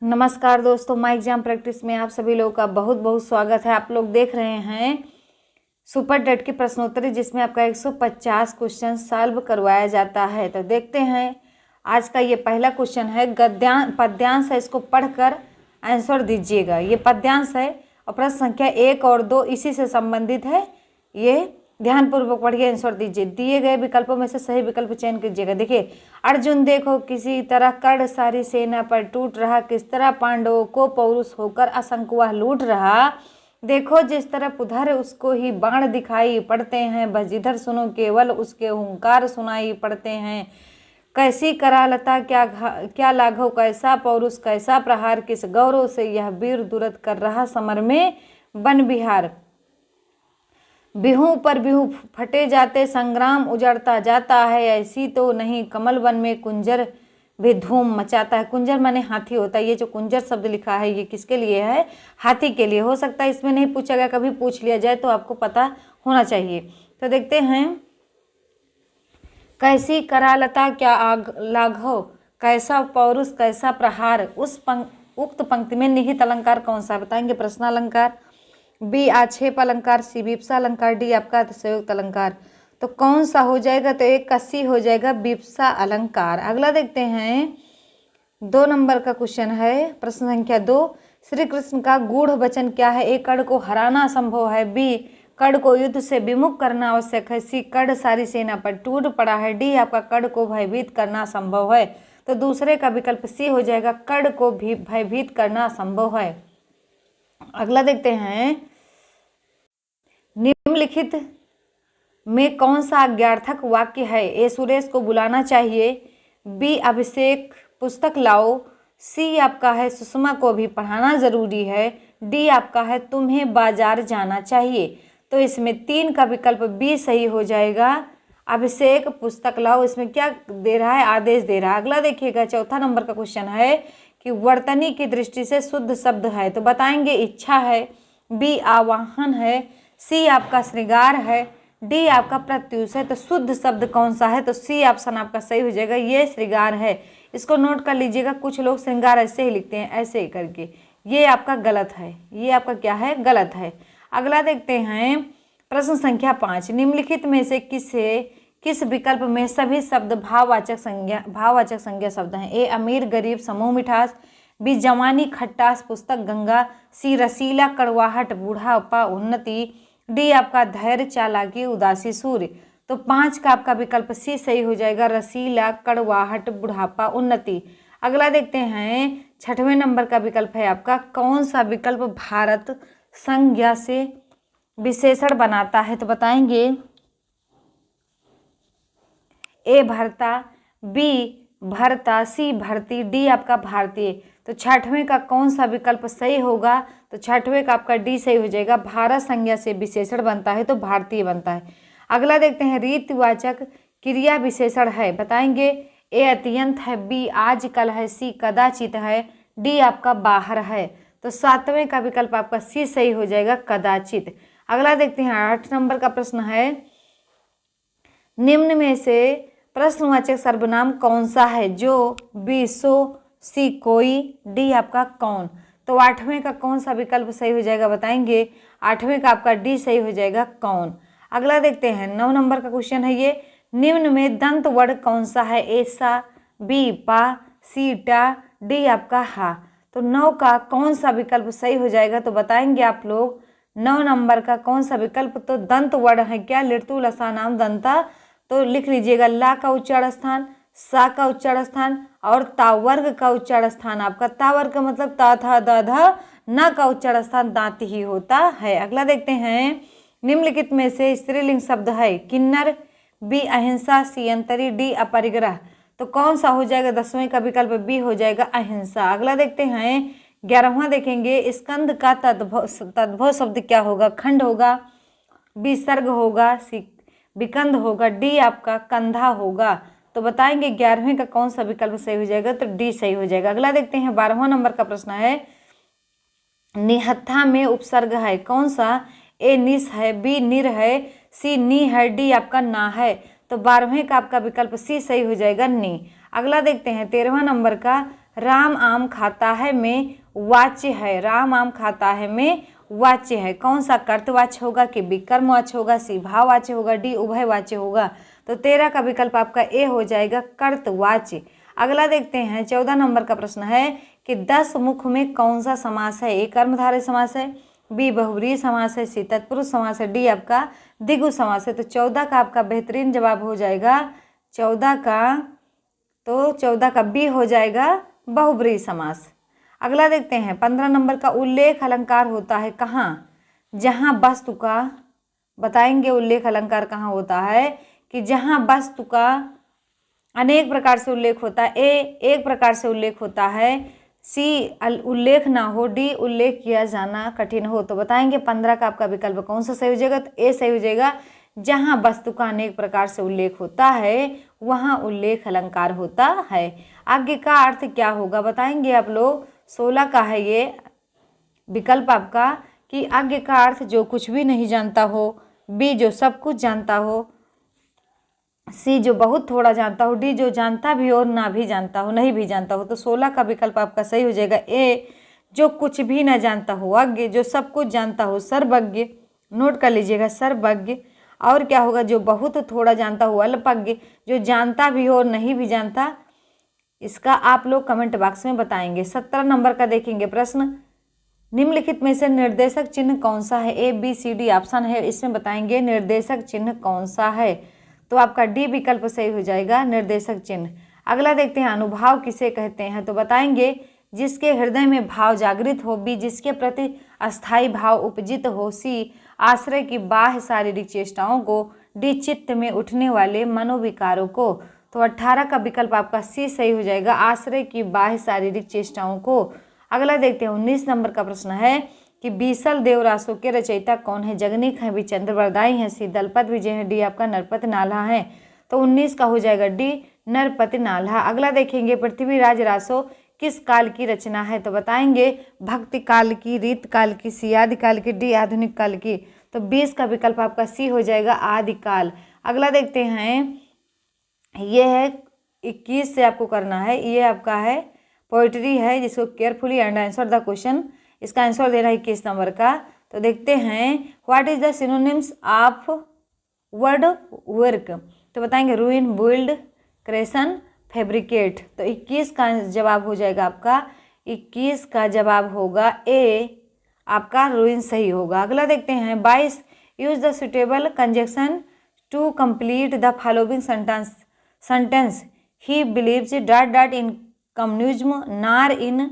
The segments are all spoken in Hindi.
नमस्कार दोस्तों, माई एग्जाम प्रैक्टिस में आप सभी लोगों का बहुत बहुत स्वागत है। आप लोग देख रहे हैं सुपर टेट की प्रश्नोत्तरी, जिसमें आपका 150 क्वेश्चन सॉल्व करवाया जाता है। तो देखते हैं आज का ये पहला क्वेश्चन है। पद्यांश है, इसको पढ़कर आंसर दीजिएगा। ये पद्यांश है और प्रश्न संख्या 1 और 2 इसी से संबंधित है। ये ध्यानपूर्वक पढ़िए, आंसर दीजिए। दिए गए विकल्पों में से सही विकल्प चयन कीजिएगा। देखिए, अर्जुन देखो किसी तरह कर्ण सारी सेना पर टूट रहा, किस तरह पांडवों को पौरुष होकर असंख्य वह लूट रहा। देखो जिस तरफ उधर उसको ही बाण दिखाई पड़ते हैं, बस जिधर सुनो केवल उसके हुंकार सुनाई पड़ते हैं। कैसी करालता क्या लाघव, कैसा पौरुष कैसा प्रहार, किस गौरव से यह वीर दुरत कर रहा समर में वन विहार। बिहू पर बिहू फटे जाते, संग्राम उजड़ता जाता है, ऐसी तो नहीं कमल वन में कुंजर भी धूम मचाता है। कुंजर माने हाथी होता है। ये जो कुंजर शब्द लिखा है ये किसके लिए है? हाथी के लिए। हो सकता है इसमें नहीं पूछा गया, कभी पूछ लिया जाए तो आपको पता होना चाहिए। तो देखते हैं, कैसी करालता क्या लाघव, कैसा पौरुष कैसा प्रहार। उक्त पंक्ति में निहित अलंकार कौन सा बताएंगे? प्रश्न अलंकार, बी आक्षेप अलंकार, सी विप्सा अलंकार, डी आपका अतिशयोक्त अलंकार। तो कौन सा हो जाएगा? तो एक का सी हो जाएगा, विप्सा अलंकार। अगला देखते हैं, 2 नंबर का क्वेश्चन है, प्रश्न संख्या 2। श्री कृष्ण का गूढ़ वचन क्या है? ए कर्ण को हराना संभव है, बी कर्ण को युद्ध से विमुख करना आवश्यक है, सी कर्ण सारी सेना पर टूट पड़ा है, डी आपका कर्ण को भयभीत करना संभव है। तो दूसरे का विकल्प सी हो जाएगा, कर्ण को भी भयभीत करना संभव है। अगला देखते हैं, निम्नलिखित में कौन सा अज्ञार्थक वाक्य है? ए सुरेश को बुलाना चाहिए, बी अभिषेक पुस्तक लाओ, सी आपका है सुषमा को भी पढ़ाना जरूरी है, डी आपका है तुम्हें बाजार जाना चाहिए। तो इसमें 3 का विकल्प बी सही हो जाएगा, अभिषेक पुस्तक लाओ। इसमें क्या दे रहा है? आदेश दे रहा है। अगला देखिएगा, 4 नंबर का क्वेश्चन है कि वर्तनी की दृष्टि से शुद्ध शब्द है। तो बताएंगे इच्छा है, बी आवाहन है, सी आपका श्रृंगार है, डी आपका प्रत्युष है। तो शुद्ध शब्द कौन सा है? तो सी ऑप्शन आपका सही हो जाएगा, ये श्रृंगार है। इसको नोट कर लीजिएगा। कुछ लोग श्रृंगार ऐसे ही लिखते हैं, ऐसे ही करके। ये आपका गलत है, ये आपका क्या है? गलत है। अगला देखते हैं, प्रश्न संख्या 5। निम्नलिखित में से किस विकल्प में सभी शब्द भाववाचक संज्ञा शब्द हैं? ए अमीर गरीब समूह मिठास, बी जवानी खट्टास पुस्तक गंगा, सी रसीला कड़वाहट बूढ़ापा उन्नति, डी आपका धैर्य चालाकी उदासी सूर्य। तो 5 का आपका विकल्प सी सही हो जाएगा, रसीला कड़वाहट बुढ़ापा उन्नति। अगला देखते हैं, 6वें नंबर का विकल्प है आपका, कौन सा विकल्प भारत संज्ञा से विशेषण बनाता है? तो बताएंगे ए भरता, बी भरता, सी भरती, डी आपका भारतीय। तो 6वें का कौन सा विकल्प सही होगा? तो 6वें का आपका डी सही हो जाएगा, भारत संज्ञा से विशेषण बनता है तो भारतीय बनता है। अगला देखते हैं, रीतिवाचक क्रिया विशेषण है। बताएंगे ए अत्यंत है, बी आजकल है, सी कदाचित है, डी आपका बाहर है। तो 7वें का विकल्प आपका सी सही हो जाएगा, कदाचित। अगला देखते हैं, 8 नंबर का प्रश्न है, निम्न में से प्रश्नवाचक सर्वनाम कौन सा है? जो, बी सो, सी कोई, डी आपका कौन। तो 8वें का कौन सा विकल्प सही हो जाएगा? बताएंगे 8वें का आपका डी सही हो जाएगा, कौन। अगला देखते हैं, 9 नंबर का क्वेश्चन है ये, निम्न में दंत वर्ण कौन सा है? ए सा, बी पा, सी टा, डी आपका हा। तो 9 का कौन सा विकल्प सही हो जाएगा? तो बताएंगे आप लोग 9 नंबर का कौन सा विकल्प? तो दंत वर्ण है क्या? लिट्टू लसा नाम दंता। तो लिख लीजिएगा, ला का उच्चारण स्थान, सा का उच्चारण स्थान और तावर्ग का उच्चारण स्थान। आपका तावर्ग का मतलब ता था दा धा, ना का उच्चारण स्थान दांत ही होता है। अगला देखते हैं, निम्नलिखित में से स्त्रीलिंग शब्द है? किन्नर, बी अहिंसा, सी अंतरी, डी अपरिग्रह। तो कौन सा हो जाएगा? 10वें का विकल्प बी हो जाएगा, अहिंसा। अगला देखते हैं, 11वां देखेंगे, स्कंद का तद्भव शब्द क्या होगा? खंड होगा, बी सर्ग होगा, सी विकंद होगा, डी आपका कंधा होगा। तो बताएंगे 11वें का कौन सा विकल्प सही हो जाएगा? तो डी सही हो जाएगा। अगला देखते हैं, 12वां नंबर का प्रश्न है, निहत्था में उपसर्ग है कौन सा? ए निस है, बी निर है, सी नी है, डी आपका ना है। तो 12वें का आपका विकल्प सी सही हो जाएगा, नी। अगला देखते हैं 13वां नंबर का, राम आम खाता है में वाच्य है, राम आम खाता है में वाच्य है। कौन सा कर्तवाच्य होगा कि विकर्मवाच्य होगा, सी भाववाच्य होगा, डी उभयवाच्य होगा। तो 13 का विकल्प आपका ए हो जाएगा कर्तवाच्य। अगला देखते हैं 14 नंबर का प्रश्न है कि 10 मुख में कौन सा समास है। ए कर्मधारय समास है, बी बहुव्रीहि समास है, सी तत्पुरुष समास है, डी आपका द्विगु समास है। तो 14 का आपका बेहतरीन जवाब हो जाएगा 14 का बी हो जाएगा बहुव्रीहि समास। अगला देखते हैं 15 नंबर का उल्लेख अलंकार होता है कहाँ, जहाँ वस्तु का, बताएंगे उल्लेख अलंकार कहाँ होता है कि जहाँ वस्तु का अनेक प्रकार से उल्लेख होता है, ए एक प्रकार से उल्लेख होता है, सी उल्लेख ना हो, डी उल्लेख किया जाना कठिन हो। तो बताएंगे 15 का आपका विकल्प कौन सा सही हो जाएगा। तो ए सही हो जाएगा, जहाँ वस्तु का अनेक प्रकार से उल्लेख होता है वहाँ उल्लेख अलंकार होता है। आगे का अर्थ क्या होगा बताएंगे आप लोग। 16 का है ये विकल्प आपका कि आगे का अर्थ जो कुछ भी नहीं जानता हो, बी जो सब कुछ जानता हो, सी जो बहुत थोड़ा जानता हो, डी जो जानता भी हो और ना भी जानता हो, नहीं भी जानता हो। तो 16 का विकल्प आपका सही हो जाएगा ए जो कुछ भी ना जानता हो, अज्ञ जो सब कुछ जानता हो, सर्वज्ञ, नोट कर लीजिएगा सर्वज्ञ। और क्या होगा जो बहुत थोड़ा जानता हो, अल्पज्ञ जो जानता भी हो और नहीं भी जानता। इसका आप लोग कमेंट बॉक्स में बताएंगे। 17 नंबर का देखेंगे प्रश्न, निम्नलिखित में से निर्देशक चिन्ह कौन सा है। A B C D option है, इसमें बताएंगे निर्देशक चिन्ह कौन सा है। तो आपका डी विकल्प सही हो जाएगा निर्देशक चिन्ह। अगला देखते हैं अनुभाव किसे कहते हैं। तो बताएंगे जिसके हृदय में भाव जागृत हो, बी जिसके प्रति अस्थायी भाव उपजित हो, सी आश्रय की बाह्य शारीरिक चेष्टाओं को, डी चित्त में उठने वाले मनोविकारों को। तो 18 का विकल्प आपका सी सही हो जाएगा, आश्रय की बाह्य शारीरिक चेष्टाओं को। अगला देखते हैं 19 नंबर का प्रश्न है कि बीसल देवरासों के रचयिता कौन है। जगनीक है, बी चंद्रवरदाई है, सी दलपत विजय है, डी आपका नरपत नाल्हा है। तो 19 का हो जाएगा डी नरपत नाल्हा। अगला देखेंगे पृथ्वीराज रासो किस काल की रचना है। तो बताएंगे भक्ति काल की, रीत काल की, सी आदिकाल की, डी आधुनिक काल की। तो 20 का विकल्प आपका सी हो जाएगा आदिकाल। अगला देखते हैं, ये है 21 से आपको करना है, ये आपका है पोइट्री है जिसको carefully and answer the question. इसका आंसर देना है 21 नंबर का। तो देखते हैं what is the synonyms of word work. तो बताएंगे रूइन, बिल्ड, क्रेशन, फैब्रिकेट। तो 21 का जवाब हो जाएगा आपका, 21 का जवाब होगा ए आपका रूइन सही होगा। अगला देखते हैं 22, use the suitable conjunction to complete the following sentence he believes dot dot in communism nor in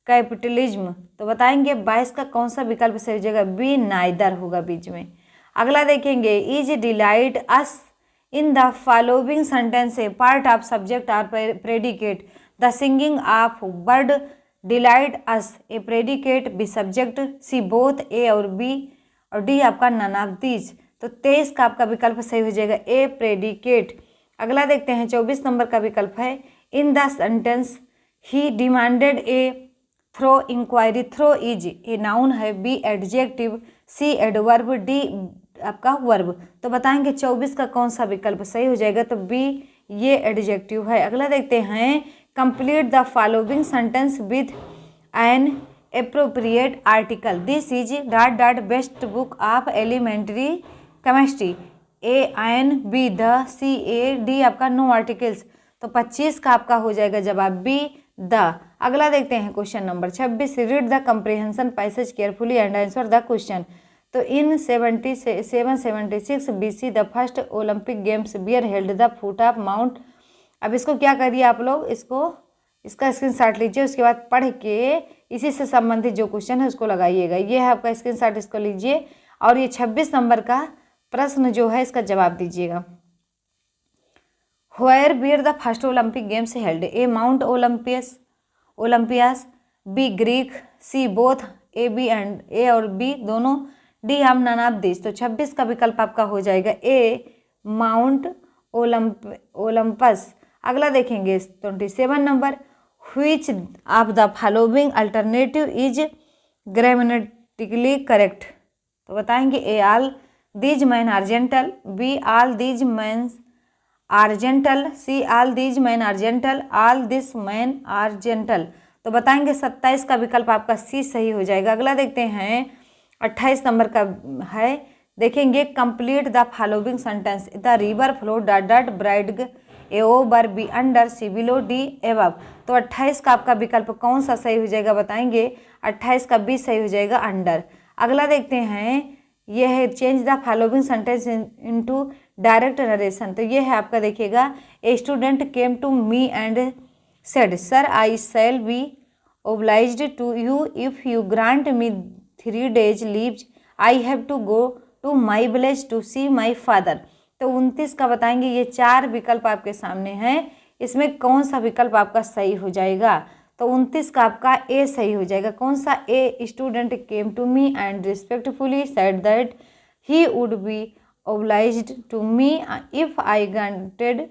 capitalism. तो बताएंगे 22 का कौन सा विकल्प सही हो जाएगा, बी नाइदर होगा बीच में। अगला देखेंगे is delight us in the following sentence A part of subject और predicate. The singing of bird delight us A predicate, B subject, C both A और बी, और डी आपका नन ऑफ दीज। तो 23 का आपका विकल्प सही हो जाएगा ए प्रेडिकेट। अगला देखते हैं 24 नंबर का विकल्प है in the sentence he demanded a thorough inquiry. Thorough is a noun है, B adjective, C adverb, D आपका वर्ब। तो बताएंगे 24 का कौन सा विकल्प सही हो जाएगा। तो बी ये एडजेक्टिव है। अगला देखते हैं complete the following sentence with an appropriate article. This is dot dot best book of elementary chemistry, A an, B the, C a, D आपका नो आर्टिकल्स। तो 25 का आपका हो जाएगा जवाब बी द। अगला देखते हैं question number 26, read the comprehension passage carefully and answer the question. तो in 776 BC the first Olympic games were held the foot of mount. अब इसको क्या करिए आप लोग, इसका स्क्रीनशॉट लीजिए, उसके बाद पढ़ के इसी से संबंधित जो क्वेश्चन है उसको लगाइएगा। ये है आपका स्क्रीनशॉट, इसको लीजिए और ये 26 नंबर का प्रश्न जो है इसका जवाब दीजिएगा। Where were the first Olympic games held, A Mount Olympias, B Greek, C both, A B and A और बी दोनों, डी हम नन ऑफ दिस। तो 26 का विकल्प आपका हो जाएगा ए माउंट ओलंपस। अगला देखेंगे 27 number, which of the following alternative is grammatically correct. तो बताएंगे A all these man are gentle, B all these man are gentle, C all these man are gentle, all this man are gentle. तो बताएंगे 27 का विकल्प आपका सी सही हो जाएगा। अगला देखते हैं 28 नंबर का है, देखेंगे complete the following sentence, the river flow dot dot bridge A over B under C below D above. तो 28 का आपका विकल्प कौन सा सही हो जाएगा बताएंगे, 28 का बी सही हो जाएगा अंडर। अगला देखते हैं ये है change the following sentence into direct narration. तो ये है आपका देखिएगा, a student came to me and said sir I shall be obliged to you if you grant me 3 days leave, I have to go to my village to see my father. तो 29 का बताएंगे, ये 4 विकल्प आपके सामने हैं, इसमें कौन सा विकल्प आपका सही हो जाएगा। तो 29 का आपका ए सही हो जाएगा। कौन सा A, student came to me and respectfully said that he would be obliged to me if I granted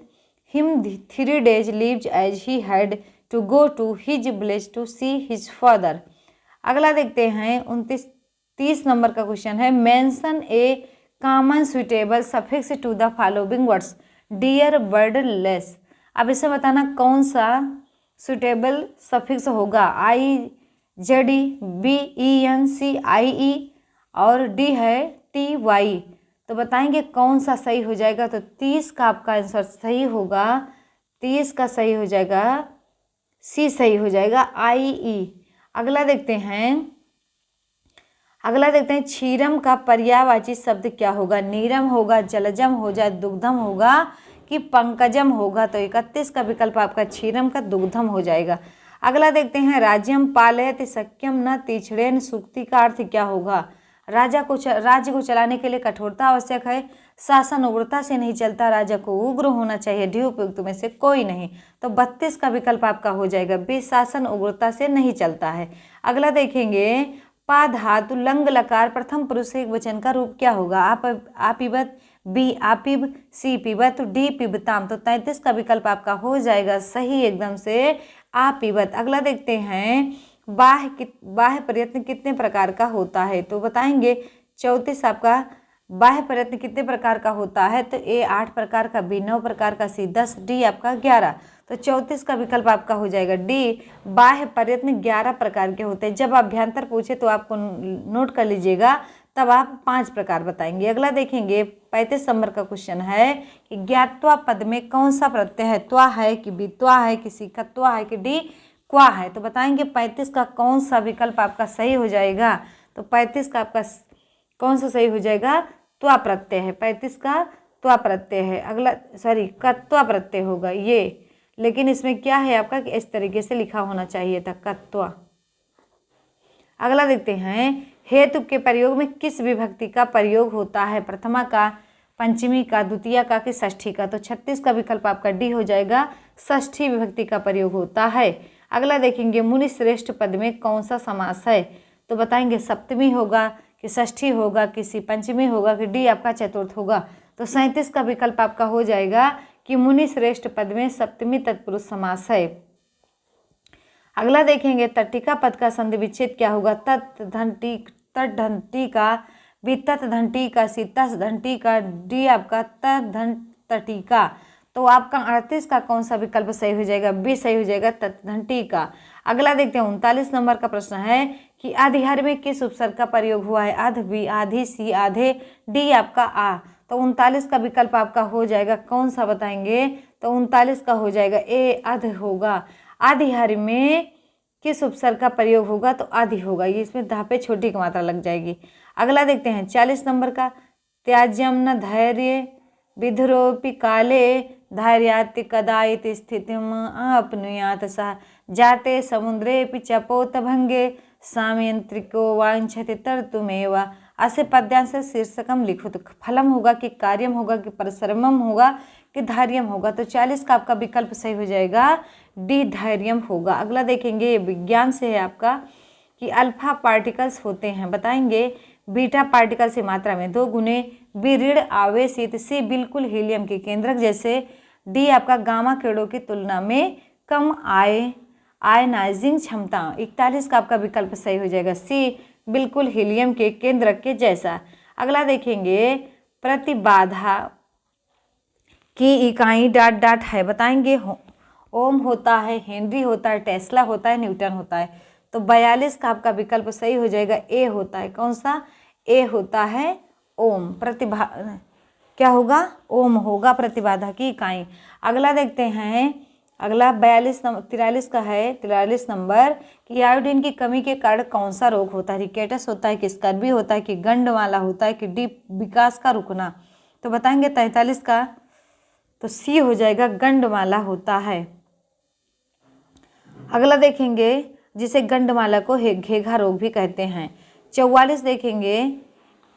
him 3 days leave as he had to go to his village to see his father. अगला देखते हैं 30 नंबर का क्वेश्चन है, mention a common suitable suffix to the following words dear bird less. अब इसे बताना कौन सा सुटेबल सफिक्स होगा, I Z E, B E N, सी आई ई और डी है टी वाई। तो बताएंगे कौन सा सही हो जाएगा। तो 30 का आपका आंसर सही होगा, 30 का सही हो जाएगा, सी सही हो जाएगा, आई ई। अगला देखते हैं क्षीरम का पर्यायवाची शब्द क्या होगा, नीरम होगा, जलजम हो जाए, दुग्धम होगा कि पंकजम होगा। तो 31 का विकल्प आपका क्षीरम का दुग्धम हो जाएगा। अगला देखते हैं राज्यम पालयति शक्यम न तीक्ष्णेन सूक्ति का अर्थ क्या होगा, राज्य को चलाने के लिए कठोरता आवश्यक है, शासन उग्रता से नहीं चलता, राजा को उग्र होना चाहिए, डी उपयुक्त में से कोई नहीं। तो 32 का विकल्प आपका हो जाएगा बी, शासन उग्रता से नहीं चलता है। अगला देखेंगे पा धातु लंग लकार प्रथम पुरुष एक वचन का रूप क्या होगा, आप पिबत, बी आपिब, सी पिबत, डी पिबताम। तो 33 का विकल्प आपका हो जाएगा सही एकदम से, आप पिबत। अगला देखते हैं बाह्य प्रयत्न कितने प्रकार का होता है। तो बताएंगे 34 आपका बाह्य प्रयत्न कितने प्रकार का होता है। तो ए 8 प्रकार का, बी 9 प्रकार का, सी 10, डी आपका 11। तो 34 का विकल्प आपका हो जाएगा डी, बाह्य प्रयत्न 11 प्रकार के होते हैं। जब अभ्यंतर पूछे तो आपको नोट कर लीजिएगा, तब आप 5 प्रकार बताएंगे। अगला देखेंगे 35 नंबर का क्वेश्चन है कि ज्ञात्वा पद में कौन सा प्रत्यय है, त्वा है कि बित्वा है कि सीखत्वा है कि डी क्वा है। तो बताएंगे 35 का कौन सा विकल्प आपका सही हो जाएगा। तो 35 का आपका कौन सा सही हो जाएगा, त्वा प्रत्यय है, 35 का त्वा प्रत्यय है। अगला कत्वा प्रत्यय होगा ये, लेकिन इसमें क्या है आपका कि इस तरीके से लिखा होना चाहिए था, कत्वा। अगला देखते हैं हेतु के प्रयोग में किस विभक्ति का प्रयोग होता है, प्रथमा का, पंचमी का, द्वितीय का कि षष्ठी का। तो 36 का विकल्प आपका डी हो जाएगा, षष्ठी विभक्ति का प्रयोग होता है। अगला देखेंगे मुनि श्रेष्ठ पद में कौन सा समास है। तो बताएंगे सप्तमी होगा कि षष्ठी होगा, किसी पंचमी होगा कि डी आपका चतुर्थ होगा। तो 37 का विकल्प आपका हो जाएगा कि मुनि श्रेष्ठ पद में सप्तमी तत्पुरुष समास है। अगला देखेंगे तटिका पद का संधि विच्छेद क्या होगा, तत् धंटी, तट धंटी का, वितत धंटी का, सीतस धंटी का, डी आपका तत् धन तटिका। तो आपका 38 का कौन सा विकल्प सही हो जाएगा, बी सही हो जाएगा, तत् धंटी का। अगला देखते हैं 39 नंबर का प्रश्न है कि आधिहर में किस उपसर्ग का प्रयोग हुआ है, अध, बी, आधी, सी, आधे, डी आपका आ। तो 39 का विकल्प आपका हो जाएगा कौन सा बताएंगे। तो 39 का हो जाएगा ए, अध होगा। आधिहर में किस उपसर्ग का प्रयोग होगा, तो आधि होगा, ये इसमें धा पे छोटी की मात्रा लग जाएगी। अगला देखते हैं 40 नंबर का, त्याज्यम न धैर्य विधुरोपि काले धैर्याति कदाचित स्थितिम आपनुयात सा जाते समुद्रेपि चपोत भंगे सामयंत्रिको वांछति तर्तुमेव। असे पद्यांश शीर्षकम लिखो। तो फलम होगा कि कार्यम होगा कि परिश्रमम होगा कि धैर्यम होगा। तो 40 का आपका विकल्प सही हो जाएगा डी, धैर्यम होगा। अगला देखेंगे विज्ञान से है आपका कि अल्फा पार्टिकल्स होते हैं, बताएंगे बीटा पार्टिकल से मात्रा में 2 गुने, बी ऋण आवेशित, सी बिल्कुल हीलियम के केंद्रक जैसे, डी आपका गामा किरणों की तुलना में कम आयनाइजिंग क्षमता। 41 का आपका विकल्प सही हो जाएगा सी, बिल्कुल हीलियम के केंद्रक के जैसा। अगला देखेंगे प्रतिबाधा की इकाई डॉट डॉट है, बताएंगे। ओम होता है, हेनरी होता है, टेस्ला होता है, न्यूटन होता है। तो 42 का आपका विकल्प सही हो जाएगा, ए होता है। कौन सा? ए होता है ओम। क्या होगा? ओम होगा प्रतिबाधा की इकाई। अगला देखते हैं, अगला 43 का है, 43 नंबर कि आयोडीन की कमी के कारण कौन सा रोग होता है? रिकेटस होता है कि स्कर्वी होता है कि गंडमाला होता है कि डी विकास का रुकना? तो बताएंगे 43 का, तो सी हो जाएगा, गंडमाला होता है। अगला देखेंगे जिसे गंडमाला को घेघा रोग भी कहते हैं। 44 देखेंगे,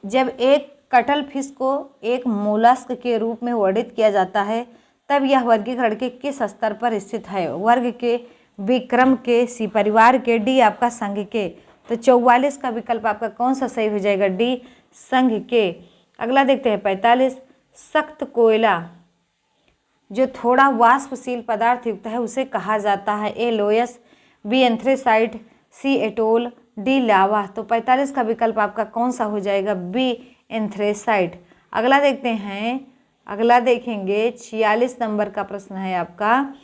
जब एक कटल फिश को एक मोलस्क के रूप में वर्णित किया जाता है तब यह वर्गीकरण के किस स्तर पर स्थित है? वर्ग के, विक्रम के, सी परिवार के, डी आपका संघ के? तो 44 का विकल्प आपका कौन सा सही हो जाएगा? डी संघ के। अगला देखते हैं 45, सख्त कोयला जो थोड़ा वाष्पशील पदार्थ युक्त है उसे कहा जाता है? A loess, B anthracite, C atoll, D lava? तो 45 का विकल्प आपका कौन सा हो जाएगा? B anthracite. अगला देखते हैं, अगला देखेंगे 46 नंबर का प्रश्न है आपका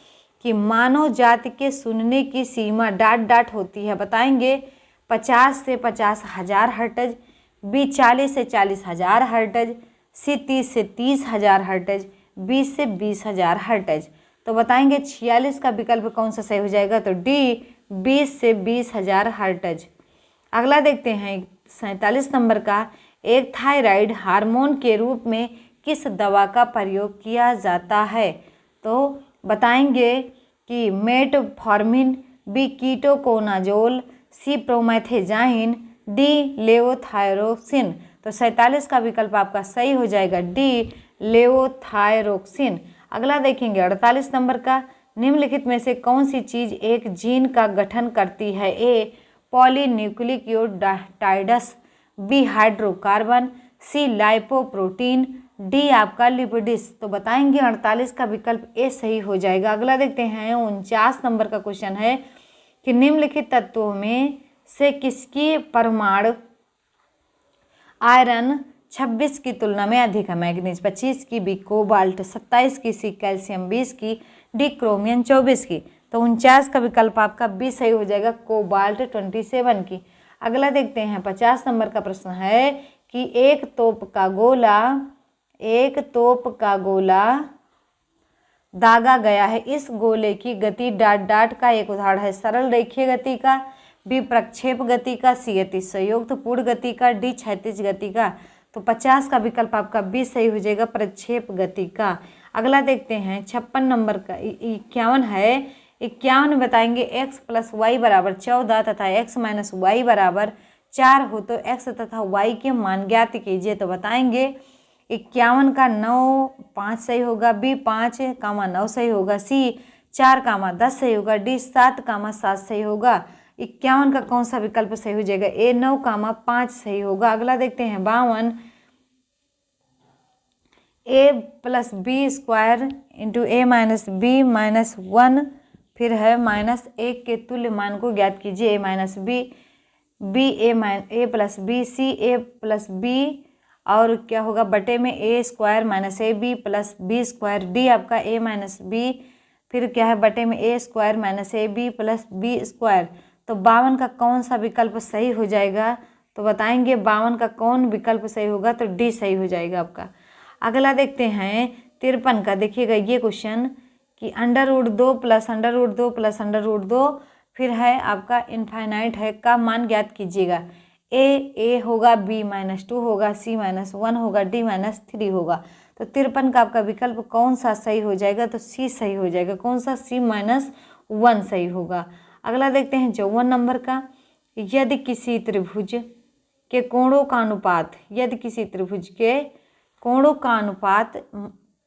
कि मानव जाति के सुनने की सीमा डॉट डॉट होती है, बताएंगे। 50 से 50,000 हर्ट्ज, बी 40 से 40,000 हर्ट्ज, सी 30 से 30,000 हर्ट्ज, 20 से 20,000 हर्ट्ज? तो बताएंगे 46 का विकल्प कौन सा सही हो जाएगा? तो डी 20 से 20,000 हर्ट्ज। अगला देखते हैं 47 नंबर का, एक थायराइड हार्मोन के रूप में किस दवा का प्रयोग किया जाता है? तो बताएंगे कि मेटफॉर्मिन, बी कीटोकोनाजोल, सी प्रोमेथेजाइन, डी लेवोथायरोक्सिन? तो 47 का विकल्प आपका सही हो जाएगा, डी लेवोथायरोक्सिन। अगला देखेंगे 48 नंबर का, निम्नलिखित में से कौन सी चीज एक जीन का गठन करती है? ए पॉलीन्यूक्लियोटाइड्स, बी हाइड्रोकार्बन, सी लाइपोप्रोटीन, डी आपका लिपिड्स? तो बताएंगे 48 का विकल्प ए सही हो जाएगा। अगला देखते हैं 49 नंबर का क्वेश्चन है कि निम्नलिखित तत्वों में से किसकी परमाणु आयरन 26 की तुलना में अधिक है? मैग्नीज 25 की, बी कोबाल्ट 27 की, सी कैल्शियम 20 की, डी क्रोमियम 24 की? तो 49 का विकल्प आपका बी सही हो जाएगा, कोबाल्ट 27 की। अगला देखते हैं 50 नंबर का प्रश्न है कि एक तोप का गोला दागा गया है, इस गोले की गति डॉट डॉट का एक उदाहरण है? सरल रेखीय गति का, बी प्रक्षेप गति का, सी अति संयुक्त पूर्ण गति का, डी क्षैतिज गति का? तो 50 का विकल्प आपका बी सही हो जाएगा, प्रक्षेप गति का। अगला देखते हैं 56 नंबर का, 51 है। 51 बताएंगे x प्लस वाई बराबर 14 तथा x माइनस वाई बराबर 4 हो तो x तथा y के मान ज्ञात कीजिए। तो बताएंगे 51 का 9, 5 सही होगा, बी 5, 9 सही होगा, सी 4, 10 सही होगा, डी 7, 7 सही होगा। 51 का कौन सा विकल्प सही हो जाएगा? ए 9, 5 सही होगा। अगला देखते हैं 52, ए प्लस बी स्क्वायर इंटू ए माइनस बी माइनस 1, फिर है -1 के तुल्य मान को ज्ञात कीजिए। A minus B, B A plus B, C A plus B, और क्या होगा बटे में A square minus A B plus B square, D आपका ए माइनस बी, फिर क्या है बटे में A square minus A B plus B square. तो 52 का कौन सा विकल्प सही हो जाएगा? तो बताएंगे 52 का कौन विकल्प सही होगा? तो डी सही हो जाएगा आपका। अगला देखते हैं 53 का, देखिएगा ये क्वेश्चन कि √2 प्लस √2 प्लस √2, फिर है आपका इनफाइनाइट है का मान ज्ञात कीजिएगा। ए होगा, बी -2 होगा, सी -1 होगा, डी -3 होगा। तो 53 का आपका विकल्प कौन सा सही हो जाएगा? तो सी सही हो जाएगा। कौन सा? सी -1 सही होगा। अगला देखते हैं 54 नंबर का, यदि किसी त्रिभुज के कोणों का अनुपात, यदि किसी त्रिभुज के कोणों का अनुपात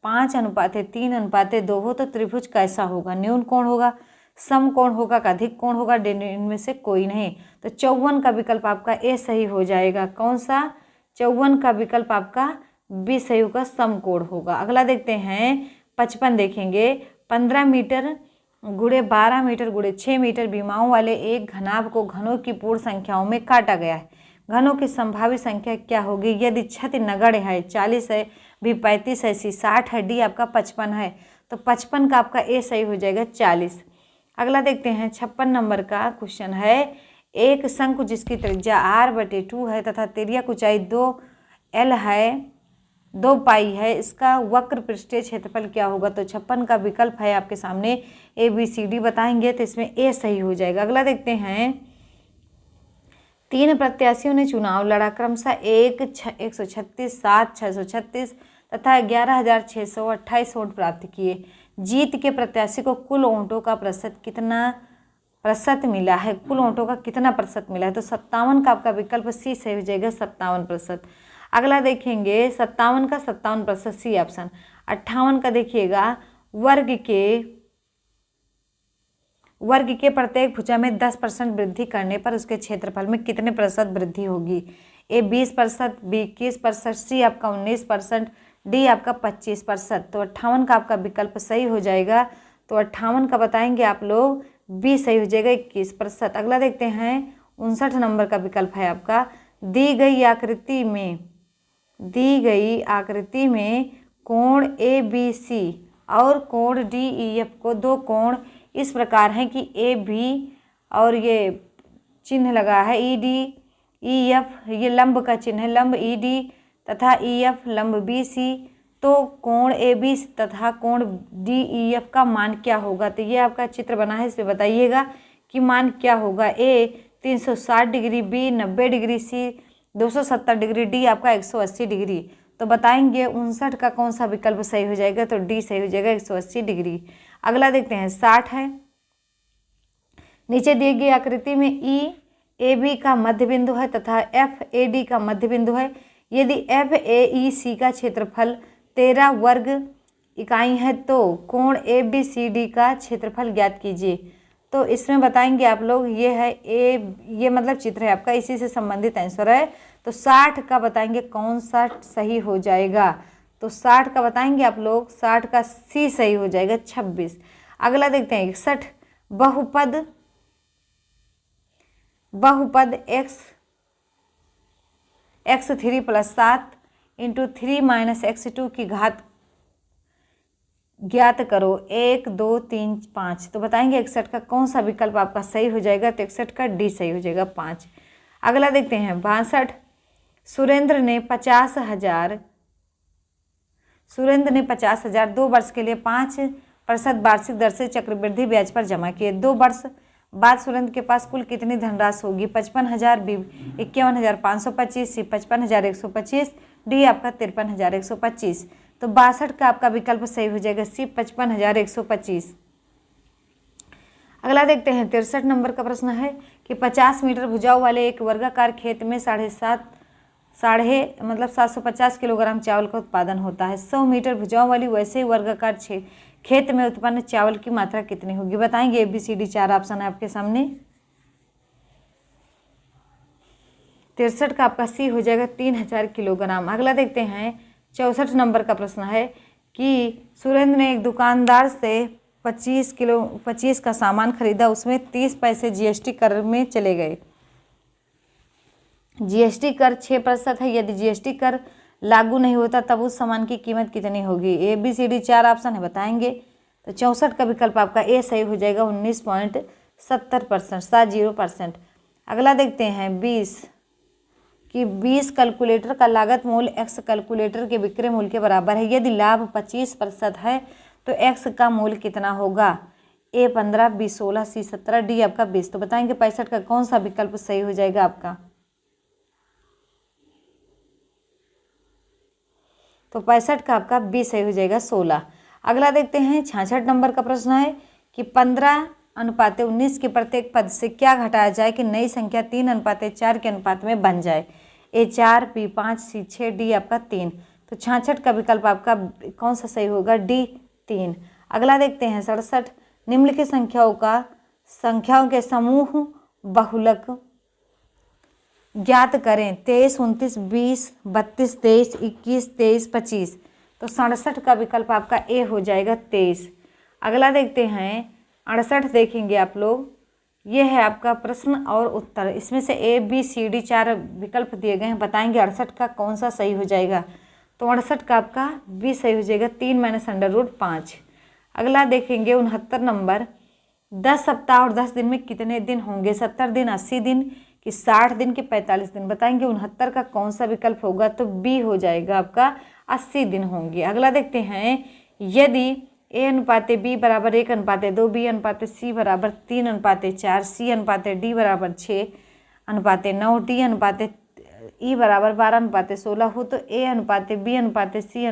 5:3:2 हो तो त्रिभुज कैसा होगा? न्यून कोण होगा, सम कोण होगा, अधिक कोण होगा, इनमें से कोई नहीं। तो 54 का विकल्प आपका ए सही हो जाएगा। कौन सा? 54 का विकल्प आपका बी सही होगा, सम कोण होगा। अगला देखते हैं 55 देखेंगे, 15 मीटर गुणे 12 मीटर गुणे 6 मीटर विमाओं वाले एक घनाभ को घनों की पूर्ण संख्याओं में काटा गया है। घनों की संभावित संख्या क्या होगी? यदि क्षति नगण्य है 40 है, बी 35 है, सी 60 है, डी आपका 55 है। तो 55 का आपका ए सही हो जाएगा 40। अगला देखते हैं 56 नंबर का क्वेश्चन है, एक शंकु जिसकी त्रिज्या r/2 है तथा तिर्यक ऊंचाई 2l है, 2 पाई है, इसका वक्र पृष्ठीय क्षेत्रफल क्या होगा। तो 56 का विकल्प है आपके सामने ABCD बताएंगे, तो इसमें ए सही हो जाएगा। अगला देखते हैं 3 प्रत्याशियों ने चुनाव लड़ा, क्रमशः 136, 7, 636 तथा 11,628 वोट प्राप्त किए। जीत के प्रत्याशी को कुल वोटों का प्रतिशत मिला है, कुल वोटों का कितना प्रतिशत मिला है। तो 57 का आपका विकल्प सी सही हो जाएगा 57%। अगला देखेंगे 57 का 57% सी ऑप्शन। 58 का देखिएगा वर्ग के प्रत्येक भुजा में 10% वृद्धि करने पर उसके क्षेत्रफल में कितने प्रतिशत वृद्धि होगी। ए 20%, बी 21%, सी आपका 19%, डी आपका 25%। तो 58 का आपका विकल्प सही हो जाएगा। तो 58 का बताएंगे आप लोग, बी सही हो जाएगा 21%। अगला देखते हैं 59 नंबर का विकल्प है आपका, दी गई आकृति में कोण ABC और कोण DEF को दो कोण इस प्रकार हैं कि AB और ये चिन्ह लगा है EF, ये लंब का चिन्ह है, लंब ED तथा EF लंब BC। तो कोण AB तथा कोण DEF का मान क्या होगा। तो ये आपका चित्र बना है, इसमें बताइएगा कि मान क्या होगा। A 360 degree, B 90 degree, C 270 degree, D आपका 180 डिग्री। तो बताएंगे 59 का कौन सा विकल्प सही हो जाएगा। तो डी सही हो जाएगा 180 डिग्री। अगला देखते हैं 60 है, नीचे दिए गई आकृति में EAB का मध्य बिंदु है तथा FAD का मध्य बिंदु है। यदि FAEC का क्षेत्रफल 13 वर्ग इकाई है तो कोण ABCD का क्षेत्रफल ज्ञात कीजिए। तो इसमें बताएंगे आप लोग, ये है ये मतलब चित्र है आपका, इसी से संबंधित आंसर है। तो 60 का बताएंगे कौन सा सही हो जाएगा। तो 60 का बताएंगे आप लोग, 60 का सी सही हो जाएगा 26। अगला देखते हैं 61, बहुपद x3 + 7 × 3 - x2 की घात ज्ञात करो, 1, 2, 3, 5। तो बताएंगे 61 का कौन सा विकल्प आपका सही हो जाएगा। तो 61 का डी सही हो जाएगा 5। अगला देखते हैं 62, सुरेंद्र ने 50,000 2 वर्ष के लिए 5% वार्षिक दर से चक्रवृद्धि ब्याज पर जमा किए। 2 वर्ष बाद सुरेंद्र के पास कुल कितनी धनराशि होगी। 55,000, बी 51,525, सी 55,125, डी आपका 53,125। तो 62 का आपका विकल्प सही हो जाएगा सी 55,125। अगला देखते हैं 63 नंबर का प्रश्न है कि 50 मीटर भुजाओं वाले एक वर्गाकार खेत में 750 किलोग्राम चावल का उत्पादन होता है। 100 मीटर भुजाओं वाली वैसे ही वर्गाकार खेत में उत्पन्न चावल की मात्रा कितनी होगी। बताएंगे ABCD 4 ऑप्शन है आपके सामने। 63 का आपका सी हो जाएगा 3000 किलोग्राम। अगला देखते हैं 64 नंबर का प्रश्न है कि सुरेंद्र ने एक दुकानदार से 25 का सामान खरीदा, उसमें 30 पैसे GST कर में चले गए। GST कर 6% है, यदि GST कर लागू नहीं होता तब उस सामान की कीमत कितनी होगी। ABCD 4 ऑप्शन है बताएंगे। तो 64 का विकल्प आपका ए सही हो जाएगा 19.70%। अगला देखते हैं 20 कि 20 कैलकुलेटर का लागत मूल्य x कैलकुलेटर के विक्रय मूल्य के बराबर है। यदि लाभ 25% है तो x का मूल्य कितना होगा। A 15, B 16, C 17, डी आपका 20। तो बताएंगे 65 का कौन सा विकल्प सही हो जाएगा आपका। तो 65 का आपका बी सही हो जाएगा 16। अगला देखते हैं 66 नंबर का प्रश्न है कि 15:19 के प्रत्येक पद से क्या घटाया जाए कि नई संख्या 3:4 के अनुपात में बन जाए। A 4, B 5, C 6, डी आपका 3। तो 66 का विकल्प आपका कौन सा सही होगा, डी 3। अगला देखते हैं 67, निम्नलिखित संख्याओं के समूह बहुलक ज्ञात करें। 23, 29, 20, 32, 23, 21, 23, 25। तो 67 का विकल्प आपका ए हो जाएगा 23। अगला देखते हैं 68 देखेंगे आप लोग। ये है आपका प्रश्न और उत्तर, इसमें से ABCD 4 विकल्प दिए गए हैं। बताएंगे 68 का कौन सा सही हो जाएगा। तो 68 का आपका बी सही हो जाएगा, 3 माइनस √5। अगला देखेंगे 69 नंबर, 10 सप्ताह और 10 दिन में कितने दिन होंगे? 70 दिन, 80 दिन कि 60 दिन कि 45 दिन? बताएंगे 69 का कौन सा विकल्प होगा? तो बी हो जाएगा आपका, 80 दिन होंगे। अगला देखते हैं, यदि A/B बराबर 1/2, B/C बराबर 3/4, C/D बराबर 6/9, D/E बराबर 12/16 हो तो A/B/C/D/E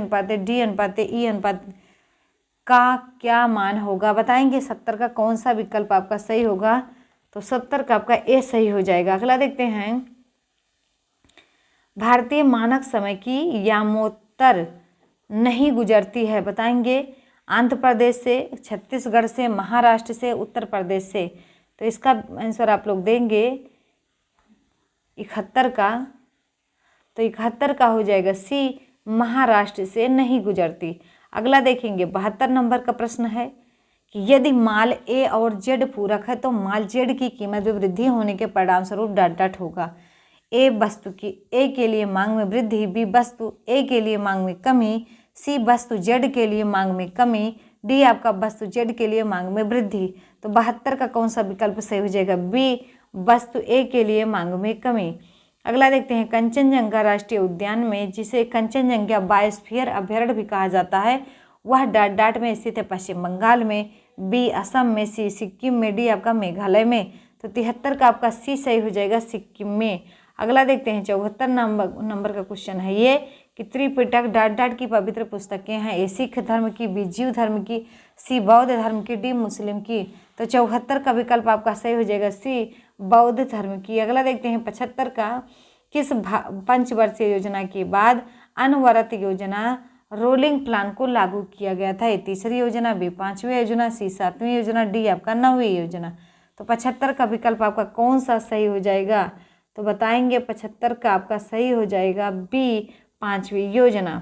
का क्या मान होगा? बताएंगे 70 का कौन सा विकल्प आपका सही होगा? तो 70 का आपका ए सही हो जाएगा। अगला देखते हैं, भारतीय मानक समय की यामोत्तर नहीं गुजरती है? बताएंगे आंध्र प्रदेश से, छत्तीसगढ़ से, महाराष्ट्र से, उत्तर प्रदेश से? तो इसका आंसर आप लोग देंगे 71 का, तो 71 का हो जाएगा सी, महाराष्ट्र से नहीं गुजरती। अगला देखेंगे 72 नंबर का प्रश्न है कि यदि माल ए और जेड पूरक है तो माल जेड की कीमत में वृद्धि होने के परिणामस्वरूप डॉट डॉट होगा। ए वस्तु की ए के लिए मांग में वृद्धि, बी वस्तु ए के लिए मांग में कमी, सी वस्तु जेड के लिए मांग में कमी, डी आपका वस्तु जेड के लिए मांग में वृद्धि। तो 72 का कौन सा विकल्प सही हो जाएगा? बी, वस्तु ए के लिए मांग में कमी। अगला देखते हैं, कंचनजंगा राष्ट्रीय उद्यान में, जिसे कंचनजंगा बायोस्फीयर अभयारण्य भी कहा जाता है, वह डॉट डॉट में स्थित है? पश्चिम बंगाल में, बी असम में, सी सिक्किम में, डी आपका मेघालय में? तो 73 का आपका सी सही हो जाएगा, सिक्किम में। अगला देखते हैं 74 नंबर का क्वेश्चन है ये कि त्रिपिटक डॉट डॉट की पवित्र पुस्तकें हैं? ए सिख धर्म की, बी जीव धर्म की, सी बौद्ध धर्म की, डी मुस्लिम की? तो 74 का विकल्प आपका सही हो जाएगा सी, बौद्ध धर्म की। अगला देखते हैं 75 का, किस पंचवर्षीय योजना के बाद अनवरत योजना रोलिंग प्लान को लागू किया गया था? ए तीसरी योजना, बी 5वीं योजना, सी 7वीं योजना, डी आपका 9वीं योजना? तो 75 का विकल्प आपका कौन सा सही हो जाएगा? तो बताएंगे 75 का आपका सही हो जाएगा बी, 5वीं योजना।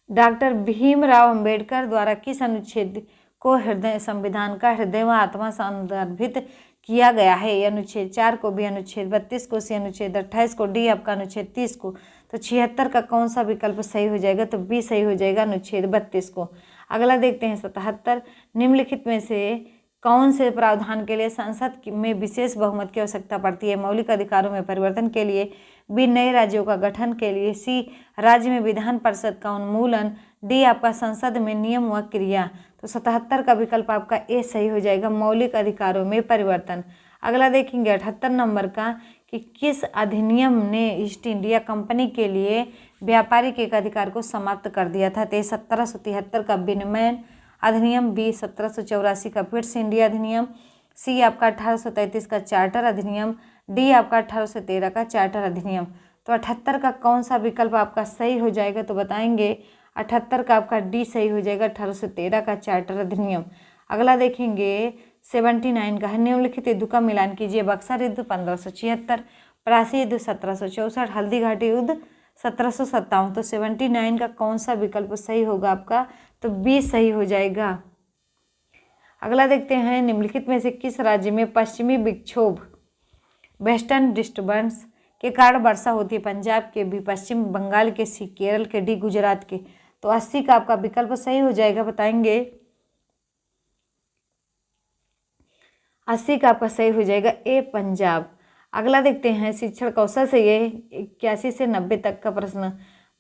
डॉक्टर भीमराव अंबेडकर द्वारा किस अनुच्छेद को संविधान का हृदय व आत्मा संदर्भित किया गया है? ये अनुच्छेद 4 को, बी अनुच्छेद 32 को, सी अनुच्छेद 28 को, डी आपका अनुच्छेद 30 को? तो 76 का कौन सा विकल्प सही हो जाएगा? तो बी सही हो जाएगा, अनुच्छेद 32 को। अगला देखते हैं 77, निम्नलिखित में से कौन से प्रावधान के लिए संसद में विशेष बहुमत की आवश्यकता पड़ती है? मौलिक अधिकारों में परिवर्तन के लिए, बी नए राज्यों का गठन के लिए, सी राज्य में विधान परिषद का उन्मूलन, डी आपका संसद में नियम व क्रिया? तो 77 का विकल्प आपका ए सही हो जाएगा, मौलिक अधिकारों में परिवर्तन। अगला देखेंगे 78 नंबर का कि किस अधिनियम ने ईस्ट इंडिया कंपनी के लिए व्यापारिक एकाधिकार को समाप्त कर दिया था? तो 1773 का विनिमय अधिनियम, बी 1784 का पिट्स इंडिया अधिनियम, सी आपका 1833 का चार्टर अधिनियम, डी आपका 1813 का चार्टर अधिनियम? तो 78 का कौन सा विकल्प आपका सही हो जाएगा? तो बताएंगे 78 का आपका डी सही हो जाएगा, 1813 का चार्टर अधिनियम। अगला देखेंगे 79 का है, निम्नलिखित युद्ध का मिलान कीजिए? बक्सर युद्ध 1576, प्लासी युद्ध 1764, हल्दीघाटी युद्ध 1757। तो 79 का कौन सा विकल्प सही होगा आपका? तो बी सही हो जाएगा। अगला देखते हैं, निम्नलिखित में से किस राज्य में पश्चिमी विक्षोभ वेस्टर्न डिस्टर्बेंस के कारण वर्षा होती है? पंजाब के, बी पश्चिम बंगाल के, सी केरल के, डी गुजरात के? तो 80 का आपका विकल्प सही हो जाएगा। बताएंगे 80 का आपका सही हो जाएगा ए, पंजाब। अगला देखते हैं, शिक्षण कौशल से ये 81 से 90 तक का प्रश्न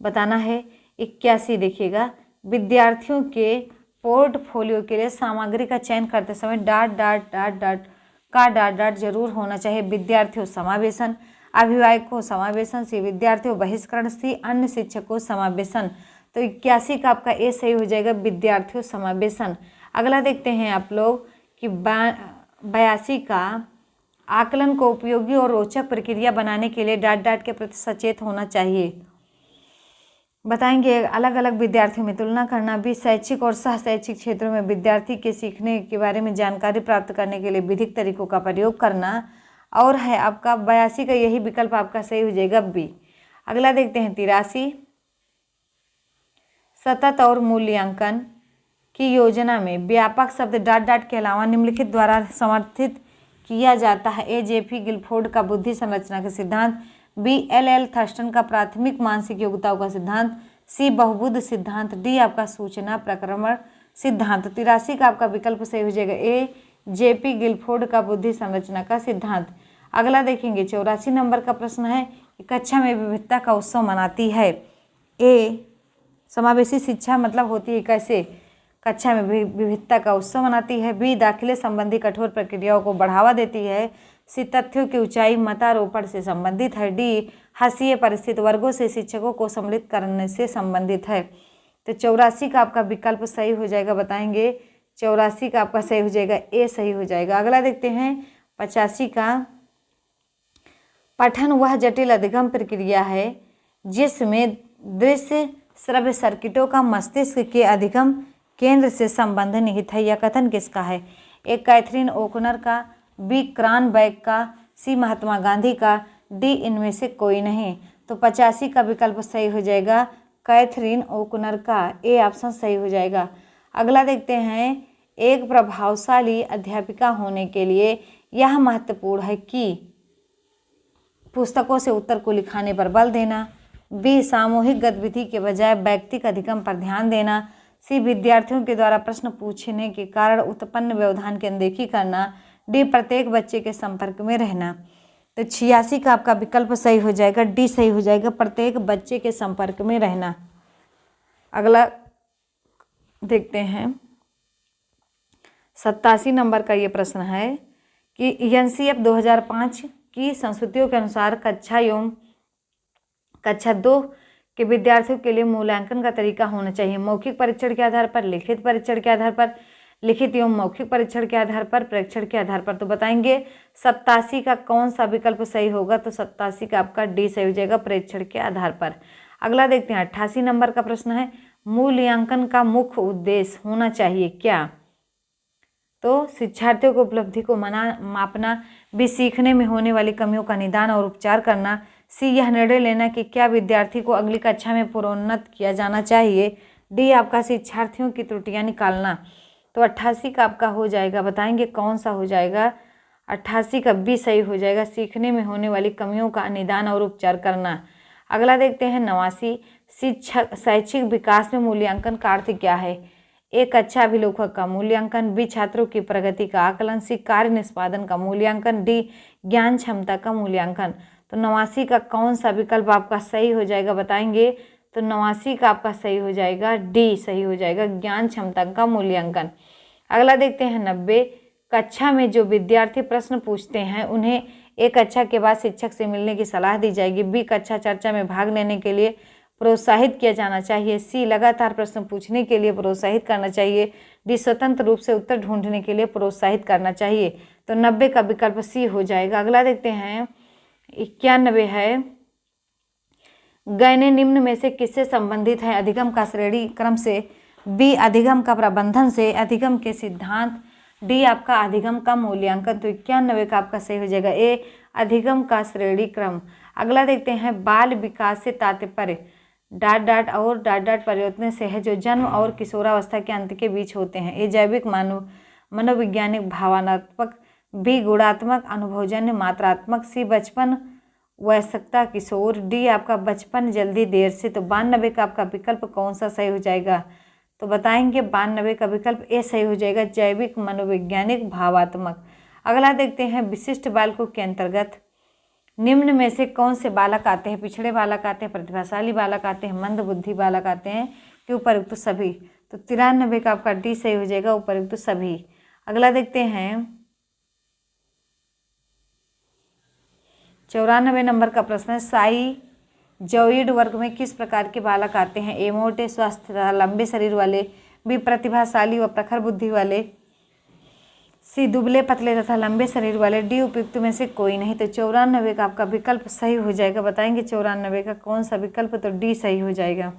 बताना है। 81 देखिएगा, विद्यार्थियों के पोर्टफोलियो के लिए सामग्री का चयन करते समय डॉट डॉट डॉट डॉट का डॉट डॉट जरूर होना चाहिए? विद्यार्थियों समावेशन, अभिभावकों समावेशन, सी विद्यार्थियों बहिष्करण, सी अन्य शिक्षकों समावेशन? तो 81 का आपका ए सही हो जाएगा, विद्यार्थियों समावेशन। अगला देखते हैं आप लोग कि 82 का आकलन को उपयोगी और रोचक प्रक्रिया बनाने के लिए डॉट डॉट के प्रति सचेत होना चाहिए? बताएंगे अलग अलग विद्यार्थियों में तुलना करना, भी शैक्षिक और सह शैक्षिक क्षेत्रों में विद्यार्थी के सीखने के बारे में जानकारी प्राप्त करने के लिए विधिक तरीकों का प्रयोग करना, और है आपका 82 का यही विकल्प आपका सही हो जाएगा, बी। अगला देखते हैं 83, सतत और मूल्यांकन की योजना में व्यापक शब्द डॉट डॉट के अलावा निम्नलिखित द्वारा समर्थित किया जाता है? ए जेपी गिलफोर्ड का बुद्धि संरचना के सिद्धांत, बी एल थर्स्टन का प्राथमिक मानसिक योग्यताओं का सिद्धांत, सी बहुबुद्ध सिद्धांत, डी आपका सूचना प्रक्रमण सिद्धांत। 83 का आपका विकल्प सही हो जाएगा ए जेपी गिलफोर्ड का बुद्धि संरचना का सिद्धांत। अगला देखेंगे 84 नंबर का प्रश्न है कि कक्षा में विविधता का उत्सव मनाती है। ए समावेशी शिक्षा मतलब होती है कैसे, कक्षा में विविधता का उत्सव मनाती है। बी दाखिले संबंधी कठोर प्रक्रियाओं को बढ़ावा देती है। सी तथ्यों की ऊंचाई मतारोपण से संबंधित है। डी हाशिए परिस्थित वर्गों से शिक्षकों को सम्मिलित करने से संबंधित है। तो 84 का आपका विकल्प सही हो जाएगा, बताएंगे 84 का आपका सही हो जाएगा ए सही हो जाएगा। अगला देखते हैं 85 का, पठन वह जटिल अधिगम प्रक्रिया है जिसमें दृश्य श्रव्य सर्किटों का मस्तिष्क के अधिगम केंद्र से संबंध निहित है। यह कथन किसका है? ए कैथरीन ओकनर का, बी क्रानबैक का, सी महात्मा गांधी का, डी इनमें से कोई नहीं। तो 85 का विकल्प सही हो जाएगा कैथरीन ओकनर का, ए ऑप्शन सही हो जाएगा। अगला देखते हैं, एक प्रभावशाली अध्यापिका होने के लिए यह महत्वपूर्ण है कि पुस्तकों से उत्तर को लिखाने पर बल देना, बी सामूहिक गतिविधि के बजाय व्यक्तिगत अधिगम पर ध्यान देना, सी विद्यार्थियों के द्वारा प्रश्न पूछने के कारण उत्पन्न व्यवधान की अनदेखी करना, डी प्रत्येक बच्चे के संपर्क में रहना। तो 86 का आपका विकल्प सही हो जाएगा, डी सही हो जाएगा, प्रत्येक बच्चे के संपर्क में रहना। अगला देखते हैं 87 नंबर का ये प्रश्न है कि एनसीएफ 2005 की संस्तुतियों के अनुसार कक्षा एवं कक्षा 2 के विद्यार्थियों के लिए मूल्यांकन का तरीका होना चाहिए मौखिक परीक्षण के आधार पर, लिखित परीक्षण के आधार पर, लिखित एवं मौखिक परीक्षण के आधार पर, परीक्षण के आधार पर। तो बताएंगे 87 का कौन सा विकल्प सही होगा? तो 87 का आपका डी सही हो जाएगा, परीक्षण के आधार पर। अगला देखते हैं 88 नंबर का प्रश्न है, मूल्यांकन का मुख्य उद्देश्य होना चाहिए क्या? तो शिक्षार्थियों को उपलब्धि को मापना, बी सीखने में होने वाली कमियों का निदान और उपचार करना, सी यह निर्णय लेना कि क्या विद्यार्थी को अगली कक्षा में प्रोन्नत किया जाना चाहिए, डी आपका शिक्षार्थियों की त्रुटियां निकालना। तो 88 का आपका हो जाएगा, बताएंगे कौन सा हो जाएगा? 88 का बी सही हो जाएगा, सीखने में होने वाली कमियों का निदान और उपचार करना। अगला देखते हैं 89, शिक्षक शैक्षिक विकास में मूल्यांकन का अर्थ क्या है? एक अच्छा अभिलेखक का मूल्यांकन, बी छात्रों की प्रगति का आकलन, सी कार्य निष्पादन का मूल्यांकन, डी ज्ञान क्षमता का मूल्यांकन। तो 89 का कौन सा विकल्प आपका सही हो जाएगा, बताएंगे? तो 89 का आपका सही हो जाएगा, डी सही हो जाएगा, ज्ञान क्षमता का मूल्यांकन। अगला देखते हैं 90, कक्षा में जो विद्यार्थी प्रश्न पूछते हैं उन्हें एक कक्षा के बाद शिक्षक से मिलने की सलाह दी जाएगी, बी कक्षा चर्चा में भाग लेने के लिए प्रोत्साहित किया जाना चाहिए, सी लगातार प्रश्न पूछने के लिए प्रोत्साहित करना चाहिए, डी स्वतंत्र रूप से उत्तर ढूंढने के लिए प्रोत्साहित करना चाहिए। तो 90 का विकल्प सी हो जाएगा। अगला देखते हैं 91 है, गैने निम्न में से किससे संबंधित है? अधिगम का श्रेणी क्रम से, बी अधिगम का प्रबंधन से, अधिगम के सिद्धांत, डी आपका अधिगम का मूल्यांकन। तो 91 का आपका सही हो जाएगा, ए अधिगम का श्रेणी क्रम। अगला देखते हैं बाल विकास से तात्पर्य डाट डाट और डाट डाट परिवर्तन से है जो जन्म और किशोरावस्था के अंत के बीच होते हैं। ए जैविक मनोवैज्ञानिक भावनात्मक, बी गुणात्मक अनुभवजन्य मात्रात्मक, सी बचपन वयस्कता किशोर, डी आपका बचपन जल्दी देर से। तो 92 का आपका विकल्प कौन सा सही हो जाएगा? तो बताएंगे 92 का विकल्प ए सही हो जाएगा, जैविक मनोवैज्ञानिक भावात्मक। अगला देखते हैं विशिष्ट बालकों के अंतर्गत निम्न में से कौन से बालक आते हैं? पिछड़े बालक आते हैं, प्रतिभाशाली बालक आते हैं, मंद बुद्धि बालक आते हैं कि उपयुक्त सभी। तो 93 का आपका डी सही हो जाएगा, उपयुक्त सभी। अगला देखते हैं 94 नंबर का प्रश्न है, साई जॉइड वर्ग में किस प्रकार के बालक आते हैं? ए मोटे स्वस्थ तथा लंबे शरीर वाले, बी प्रतिभाशाली व प्रखर बुद्धि वाले, सी दुबले पतले तथा लंबे शरीर वाले, डी उपयुक्त में से कोई नहीं। तो 94 का आपका विकल्प सही हो जाएगा, बताएंगे 94 का कौन सा विकल्प? तो डी सही हो जाएगा।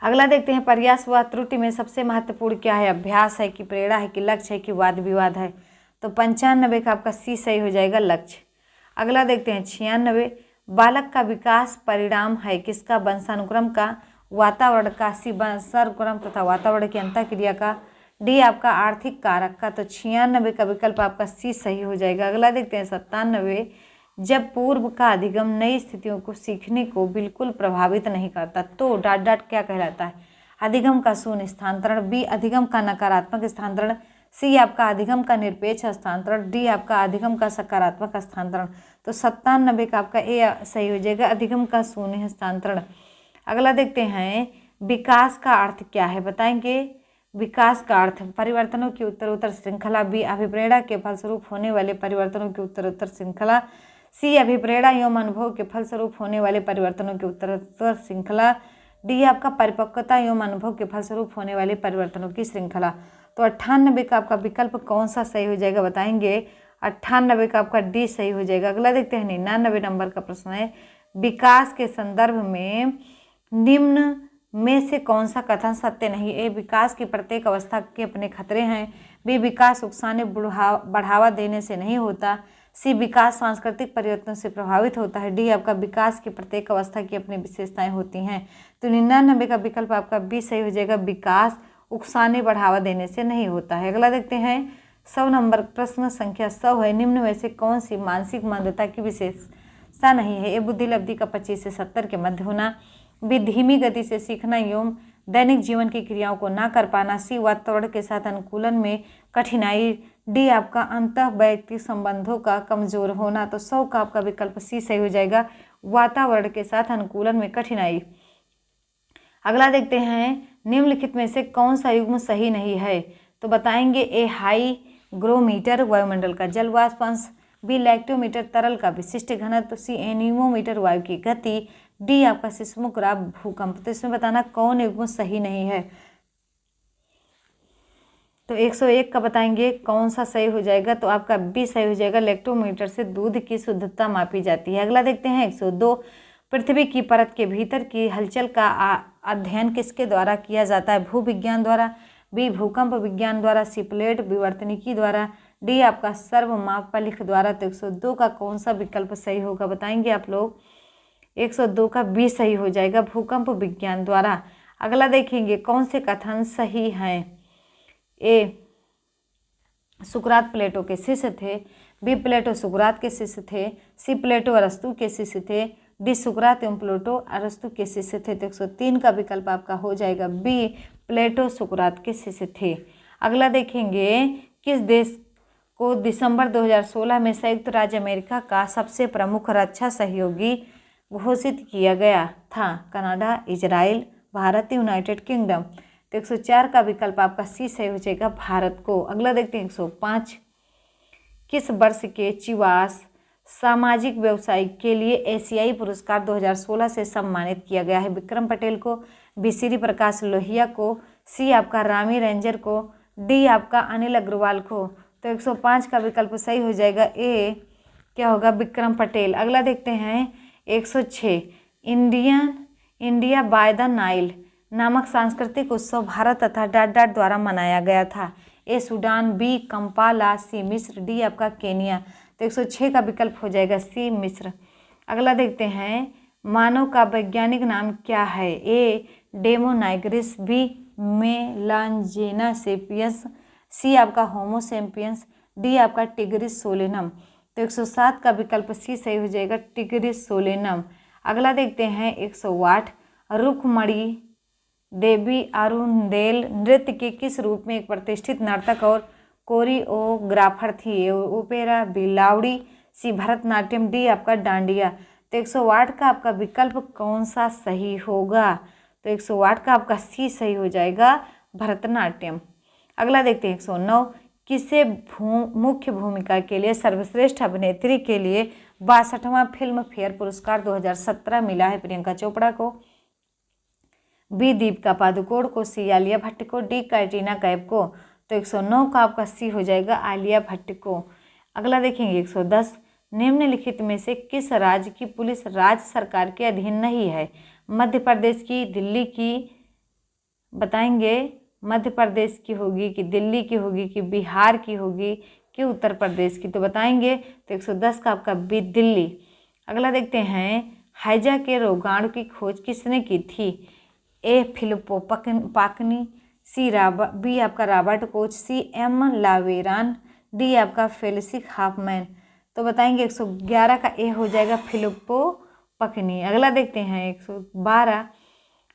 अगला देखते हैं प्रयास व त्रुटि में सबसे महत्वपूर्ण क्या है? अभ्यास है कि प्रेरणा है कि लक्ष्य है कि वाद विवाद है? तो 95 का आपका सी सही हो जाएगा, लक्ष्य। अगला देखते हैं 96, बालक का विकास परिणाम है किसका? वंशानुक्रम का, वातावरण का, सी वंशानुक्रम तथा वातावरण की अंतःक्रिया का, डी आपका आर्थिक कारक का। तो 96 का विकल्प आपका सी सही हो जाएगा। अगला देखते हैं 97, जब पूर्व का अधिगम नई स्थितियों को सीखने को बिल्कुल प्रभावित नहीं करता तो डॉट डॉट क्या कहलाता है? अधिगम का शून्य स्थानांतरण, बी अधिगम का नकारात्मक स्थानांतरण, सी आपका अधिगम का निरपेक्ष हस्तांतरण, डी आपका अधिगम का सकारात्मक हस्तांतरण। तो 97 का आपका ए सही हो जाएगा, अधिगम का शून्य हस्तांतरण। अगला देखते हैं, विकास का अर्थ क्या है बताएंगे। विकास का अर्थ परिवर्तनों की उत्तरोत्तर श्रृंखला, बी अभिप्रेरणा के फलस्वरूप होने वाले परिवर्तनों की उत्तरोत्तर श्रृंखला, सी अभिप्रेरणा एवं अनुभव के फलस्वरूप होने वाले परिवर्तनों की उत्तरोत्तर श्रृंखला, डी आपका परिपक्वता एवं अनुभव के फलस्वरूप होने वाले परिवर्तनों की श्रृंखला। तो 98 का आपका विकल्प कौन सा सही हो जाएगा बताएंगे। 98 का आपका डी सही हो जाएगा। अगला देखते हैं 99 नंबर का प्रश्न है, विकास के संदर्भ में निम्न में से कौन सा कथन सत्य नहीं? ए विकास की प्रत्येक अवस्था के अपने खतरे हैं, बी विकास उकसाने बढ़ावा देने से नहीं होता, सी विकास सांस्कृतिक परिवर्तन से प्रभावित होता है, डी आपका विकास की प्रत्येक अवस्था की अपनी विशेषताएं होती हैं। तो 99 का विकल्प आपका बी सही हो जाएगा, विकास उकसाने बढ़ावा देने से नहीं होता है। अगला देखते हैं 100 नंबर प्रश्न संख्या 100 है, निम्न में से कौन सी मानसिक मंदता की विशेषता नहीं है? ए बुद्धि लब्धि का 25 से 70 के मध्य होना, बी धीमी गति से सीखना एवं दैनिक जीवन की क्रियाओं को ना कर पाना, सी वातावरण के साथ अनुकूलन में कठिनाई, डी आपका अंतः वैयक्तिक संबंधों का कमजोर होना। तो 100 का आपका विकल्प सी सही हो जाएगा, वातावरण के साथ अनुकूलन में कठिनाई। अगला देखते हैं, निम्नलिखित में से कौन सा युग्म सही नहीं है? तो बताएंगे ए हाईग्रोमीटर वायुमंडल का जल वाष्प अंश, बी लैक्टोमीटर तरल का विशिष्ट घनत्व, सी एनीमोमीटर वायु की गति, डी आपका सिस्मोग्राफ भूकंप। तो इसमें बताना कौन युग्म सही नहीं है। तो 101 का बताएंगे कौन सा सही हो जाएगा। तो आपका बी सही हो जाएगा, लैक्टोमीटर से दूध की शुद्धता मापी जाती है। अगला देखते हैं 102, पृथ्वी की परत के भीतर की हलचल का अध्ययन किसके द्वारा किया जाता है? भूविज्ञान द्वारा, बी भूकंप विज्ञान द्वारा, सी प्लेट विवर्तनिकी द्वारा, डी आपका सर्वमापलिक द्वारा। तो 102 का कौन सा विकल्प सही होगा बताएंगे आप लोग। 102 का बी सही हो जाएगा, भूकंप विज्ञान द्वारा। अगला देखेंगे कौन से कथन सही हैं। ए सुकरात प्लेटो के शिष्य थे, बी प्लेटो सुकरात के शिष्य थे, सी प्लेटो अरस्तु के शिष्य थे, डी सुकरात एवं प्लेटो अरस्तु के शिष्य थे। तो 103 का विकल्प आपका हो जाएगा बी, प्लेटो सुकरात के शिष्य थे। अगला देखेंगे, किस देश को दिसंबर 2016 में संयुक्त राज्य अमेरिका का सबसे प्रमुख रक्षा सहयोगी घोषित किया गया था? Canada, Israel, Bharat, United kingdom. तो 104 का विकल्प आपका सी सही हो जाएगा, भारत को। अगला देखते हैं 105, किस वर्ष के चिवास सामाजिक व्यवसाय के लिए एशियाई पुरस्कार 2016 से सम्मानित किया गया है? विक्रम पटेल को, बी श्री प्रकाश लोहिया को, सी आपका रामी रेंजर को, डी आपका अनिल अग्रवाल को। तो 105 का विकल्प सही हो जाएगा, ए क्या होगा, विक्रम पटेल। अगला देखते हैं 106, इंडिया बाय द नाइल नामक सांस्कृतिक उत्सव भारत तथा डॉट डॉट द्वारा मनाया गया था? ए सूडान, बी कंपाला, सी मिस्र, डी आपका केनिया। तो 106 का विकल्प हो जाएगा सी मिस्र। अगला देखते हैं, मानव का वैज्ञानिक नाम क्या है? ए डेमो नाइग्रिस, बी मेलांजेना सेपियंस, सी आपका होमो सेपियंस, डी आपका टिग्रिस सोलेनम। तो 107 का विकल्प सी सही हो जाएगा, टिग्रिस सोलेनम। अगला देखते हैं 108, रुक्मणी देवी अरुणदेल नृत्य के किस रूप में एक प्रतिष्ठित नर्तक और कोरियोग्राफर थी? ओपेरा, बी लावड़ी, सी भरतनाट्यम, डी आपका डांडिया। तो 108 का आपका विकल्प कौन सा सही होगा? तो 108 का आपका सी सही हो जाएगा, भरतनाट्यम। अगला देखते हैं 109, किसे मुख्य भूमिका के लिए सर्वश्रेष्ठ अभिनेत्री के लिए 62वां फिल्म फेयर पुरस्कार 2017 मिला है? प्रियंका चोपड़ा को, बी दीपिका पादुकोण को, सी आलिया भट्ट को, डी कैटरीना कैफ को। तो 109 का आपका सी हो जाएगा, आलिया भट्ट को। अगला देखेंगे 110, निम्नलिखित में से किस राज्य की पुलिस राज्य सरकार के अधीन नहीं है? मध्य प्रदेश की, दिल्ली की, बताएंगे मध्य प्रदेश की होगी कि दिल्ली की होगी कि बिहार की होगी कि उत्तर प्रदेश की? तो बताएंगे। तो 110 का आपका बी दिल्ली। अगला देखते हैं, हैजा के रोगाणु की खोज किसने की थी? A Filippo Pacini, C B आपका Robert Koch, C M Laveran, D आपका फेलिक्स हॉफमैन। तो बताएंगे 111 का ए हो जाएगा फिलिप्पो पकनी। अगला देखते हैं 112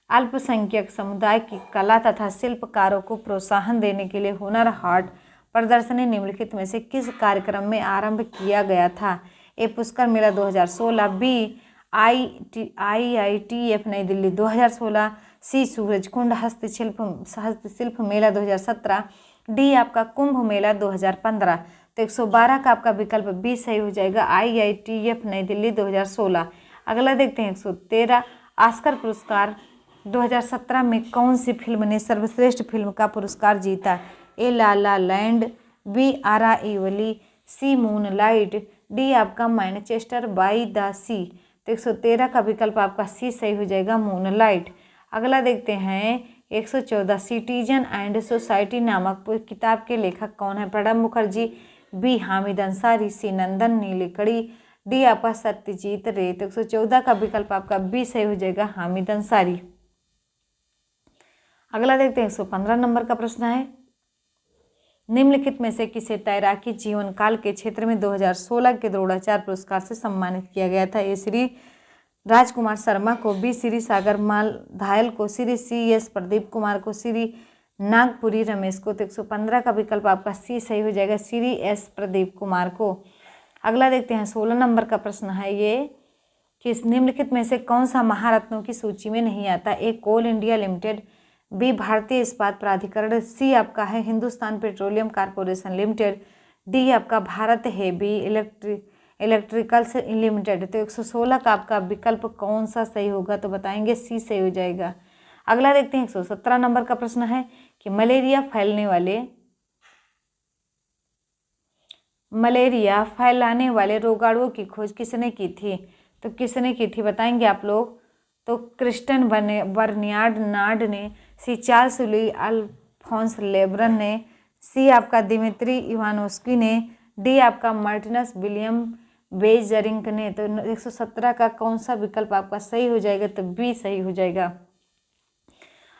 अल्पसंख्यक समुदाय की कला तथा शिल्पकारों को प्रोत्साहन देने के लिए हुनर हाट प्रदर्शनी निम्नलिखित में से किस कार्यक्रम में आरंभ किया गया था? ए पुष्कर मेला 2016, बी IITF नई दिल्ली 2016, सी सूरजकुंड हस्तशिल्प मेला 2017, डी आपका कुंभ मेला 2015। तो 112 का आपका विकल्प बी सही हो जाएगा, IITF नई दिल्ली 2016। अगला देखते हैं 113 ऑस्कर पुरस्कार 2017 में कौन सी फिल्म ने सर्वश्रेष्ठ फिल्म का पुरस्कार जीता? ए ला ला लैंड, बी अराइवली, सी मूनलाइट, डी आपका मैनचेस्टर बाय द सी। तो 113 का विकल्प आपका सी सही हो जाएगा, मूनलाइट। अगला देखते हैं 114 सिटीजन एंड सोसाइटी नामक किताब के लेखक कौन है? प्रणब मुखर्जी, बी हामिद अंसारी, सी नंदन नीलेकड़ी, डी आपका सत्यजीत रे। तो 114 का विकल्प आपका बी सही हो जाएगा, हामिद अंसारी। अगला देखते हैं 115 नंबर का प्रश्न है, निम्नलिखित में से किसे तैराकी जीवन काल के क्षेत्र में 2016 के द्रोणाचार्य पुरस्कार से सम्मानित किया गया था? ए श्री राजकुमार शर्मा को, बी श्री सागर माल धायल को, श्री CS प्रदीप कुमार को, श्री नागपुरी रमेश को। तो 115 का विकल्प आपका सी सही हो जाएगा, श्री S प्रदीप कुमार को। अगला देखते हैं 16 नंबर का प्रश्न है ये, किस निम्नलिखित में से कौन सा महारत्नों की सूची में नहीं आता? ए कोल इंडिया लिमिटेड, बी भारतीय इस्पात प्राधिकरण, सी आपका है Hindustan petroleum corporation limited, D आपका भारत हेवी इलेक्ट्रिकल्स लिमिटेड। तो 116 का आपका विकल्प कौन सा सही होगा? तो बताएंगे सी सही हो जाएगा। अगला देखते हैं 117 नंबर का प्रश्न है कि मलेरिया फैलाने वाले रोगाणुओं की खोज किसने की थी? तो किसने की थी बताएंगे आप लोग? तो क्रिस्टन बर्नियार्ड नार्ड ने, C Charles Louis Alphonse Laveran ने, सी आपका दिमित्री इवानोस्की ने, डी आपका मार्टिनस विलियम बेजरिंग ने। तो 117 का कौन सा विकल्प आपका सही हो जाएगा? तो बी सही हो जाएगा।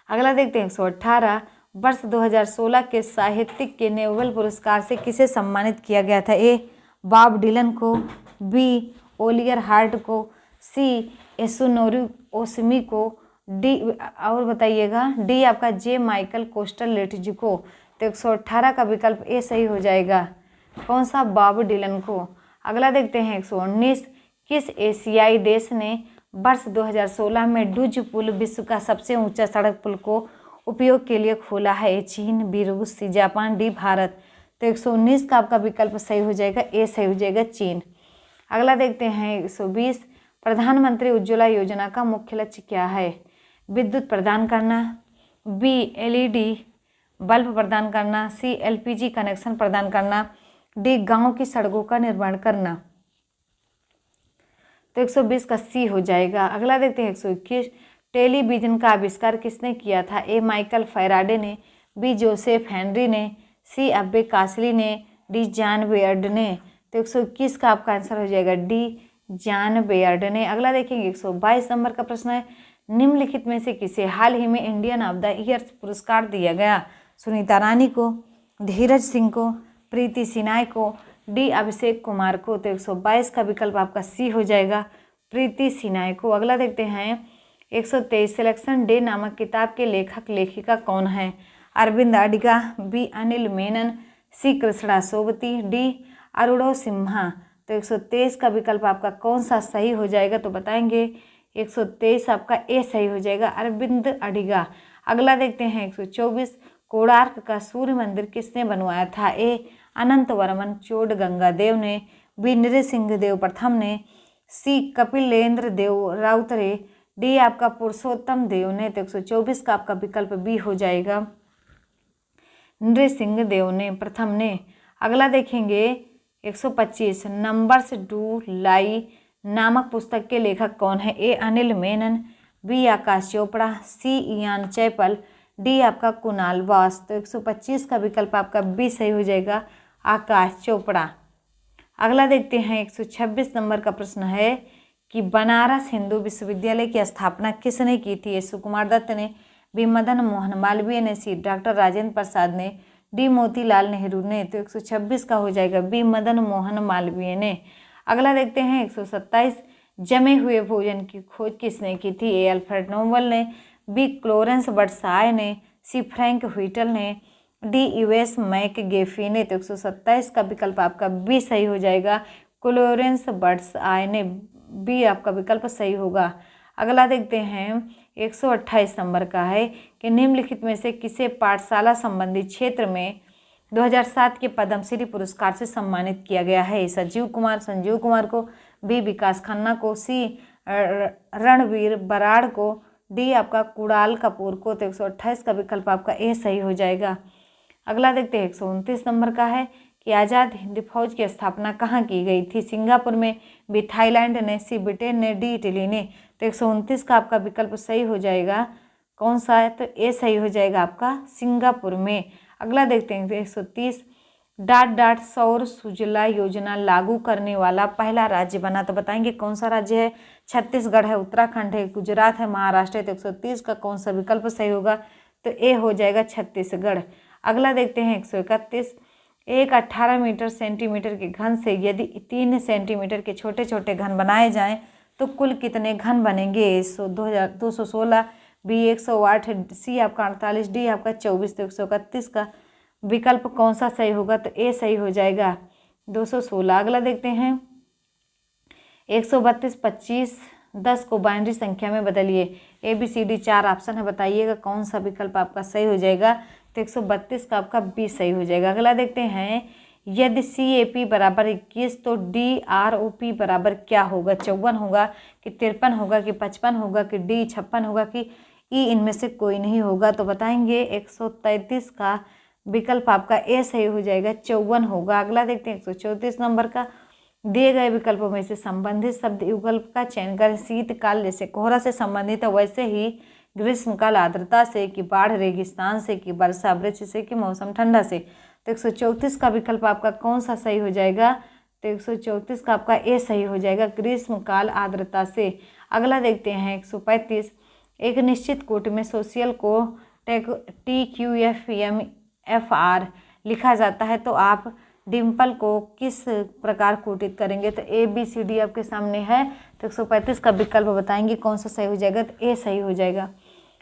अगला देखते हैं 118 वर्ष 2016 के साहित्यिक के नोबेल पुरस्कार से किसे सम्मानित किया गया था? ए बॉब डिलन को, बी ओलियर हार्ट को, सी एसुनोरी ओसमी को, डी और बताइएगा डी आपका जे माइकल कोस्टल लेटजी को। तो 118 का विकल्प ए सही हो जाएगा, कौन सा? बॉब डिलन को। अगला देखते हैं 119 किस एशियाई देश ने वर्ष 2016 में डुज पुल विश्व का सबसे ऊंचा सड़क पुल को उपयोग के लिए खोला है? चीन, बी रूस, सी जापान, डी भारत। तो 119 का आपका विकल्प सही हो जाएगा, ए सही हो जाएगा, चीन। अगला देखते हैं 120 प्रधानमंत्री उज्ज्वला योजना का मुख्य लक्ष्य क्या है? विद्युत प्रदान करना, बी LED बल्ब प्रदान करना, सी LPG कनेक्शन प्रदान करना, डी गांव की सड़कों का निर्माण करना। तो 120 का सी हो जाएगा। अगला देखते हैं 121 टेलीविजन का आविष्कार किसने किया था? ए माइकल फैराडे ने, बी जोसेफ हेनरी ने, सी अब्बे कासली ने, डी जॉन बेयर्ड ने। तो 121 का आपका आंसर हो जाएगा डी जॉन बेयर्ड ने। अगला देखेंगे 122 नंबर का प्रश्न है, निम्नलिखित में से किसे हाल ही में इंडियन ऑफ द ईयर पुरस्कार दिया गया? सुनीता रानी को, धीरज सिंह को, प्रीति सिन्हा को, डी अभिषेक कुमार को। तो 122 का विकल्प आपका सी हो जाएगा, प्रीति सिन्हा को। अगला देखते हैं 123 सिलेक्शन डे नामक किताब के लेखक लेखिका कौन है? अरविंद अडिगा, बी अनिल मेनन, सी कृष्णा सोबती, डी अरुणो सिम्हा। तो 123 का विकल्प आपका कौन सा सही हो जाएगा? तो बताएंगे 123 आपका ए सही हो जाएगा, अरविंद अडिगा। अगला देखते हैं 124 कोणार्क का सूर्य मंदिर किसने बनवाया था? ए अनंत वर्मन चोड गंगादेव ने, बी नृसिंह देव प्रथम ने, सी कपिलेंद्र देव राउतरे, डी आपका पुरुषोत्तम देव ने। तो 124 का आपका विकल्प बी हो जाएगा, नृसिंह देव ने प्रथम ने। अगला देखेंगे 125 नंबर्स डू लाई नामक पुस्तक के लेखक कौन है? ए अनिल मेनन, बी आकाश चोपड़ा, सी इयान चैपल, डी आपका कुणाल वास। तो 125 का विकल्प आपका बी सही हो जाएगा, आकाश चोपड़ा। अगला देखते हैं 126 नंबर का प्रश्न है कि बनारस हिंदू विश्वविद्यालय की स्थापना किसने की थी? ए सुकुमार दत्त ने, बी मदन मोहन मालवीय ने, सी डॉक्टर राजेंद्र प्रसाद ने, डी मोतीलाल नेहरू ने। तो 126 का हो जाएगा बी मदन मोहन मालवीय ने। अगला देखते हैं 127, जमे हुए भोजन की खोज किसने की थी? ए अल्फ्रेड नोबल ने, बी क्लोरेंस बर्साय ने, सी फ्रैंक व्हिटल ने, डी यूएस मैकगेफी ने। तो 127 का विकल्प आपका बी सही हो जाएगा, क्लोरेंस बर्साय ने। बी आपका विकल्प सही होगा। अगला देखते हैं 128 नंबर का है कि निम्नलिखित में से किसे पाठशाला संबंधी क्षेत्र में 2007 के पद्मश्री पुरस्कार से सम्मानित किया गया है? संजीव कुमार को, बी विकास खन्ना को, सी रणवीर बराड़ को, डी आपका कुणाल कपूर को। तो 128 का विकल्प आपका ए सही हो जाएगा। अगला देखते हैं 129 नंबर का है कि आज़ाद हिंद फौज की स्थापना कहाँ की गई थी? सिंगापुर में, बी थाईलैंड ने, सी ब्रिटेन ने, डी इटली ने। तो 129 का आपका विकल्प सही हो जाएगा। कौन सा है? तो ए सही हो जाएगा आपका सिंगापुर में। अगला देखते हैं 130, डाट डाट सौर सुजला योजना लागू करने वाला पहला राज्य बना। तो बताएंगे कौन सा राज्य है? छत्तीसगढ़ है, उत्तराखंड है, गुजरात है, महाराष्ट्र है। तो 130 का कौन सा विकल्प सही होगा? तो ए हो जाएगा छत्तीसगढ़। अगला देखते हैं 131, एक 18 मीटर सेंटीमीटर के घन से यदि 3 सेंटीमीटर के छोटे छोटे घन बनाए जाएं तो कुल कितने घन बनेंगे? 216, बी 108, सी आपका 48, डी आपका 24। तो 131 का विकल्प कौन सा सही होगा? तो ए सही हो जाएगा 216। अगला देखते हैं 132, 25, 10 को बाइनरी संख्या में बदलिए। A B C D 4 option है, बताइएगा कौन सा विकल्प आपका सही हो जाएगा? तो 132 का आपका बी सही हो जाएगा। अगला देखते हैं यदि CAP बराबर 21 तो DROP बराबर क्या होगा? 54 होगा कि 53 होगा कि 55 होगा कि डी 56 होगा कि ई इनमें से कोई नहीं होगा? तो बताएंगे 133 का विकल्प आपका ए सही हो जाएगा, 54 होगा। अगला देखते हैं 134 नंबर का, दिए गए विकल्पों में से संबंधित शब्द युगल का चयन करें। शीतकाल जैसे कोहरा से संबंधित है, वैसे ही ग्रीष्मकाल आर्द्रता से, कि बाढ़ रेगिस्तान से, कि वर्षा वृक्ष से, कि मौसम ठंडा से। तो 134 का विकल्प आपका कौन सा सही हो जाएगा? तो 134 का आपका ए सही हो जाएगा, ग्रीष्मकाल आर्द्रता से। अगला देखते हैं 135, एक निश्चित कोट में सोशल को TQFMFR लिखा जाता है तो आप डिम्पल को किस प्रकार कोटित करेंगे? तो ABCD आपके सामने है। तो 135 का विकल्प बताएंगे कौन सा सही हो जाएगा? तो ए सही हो जाएगा।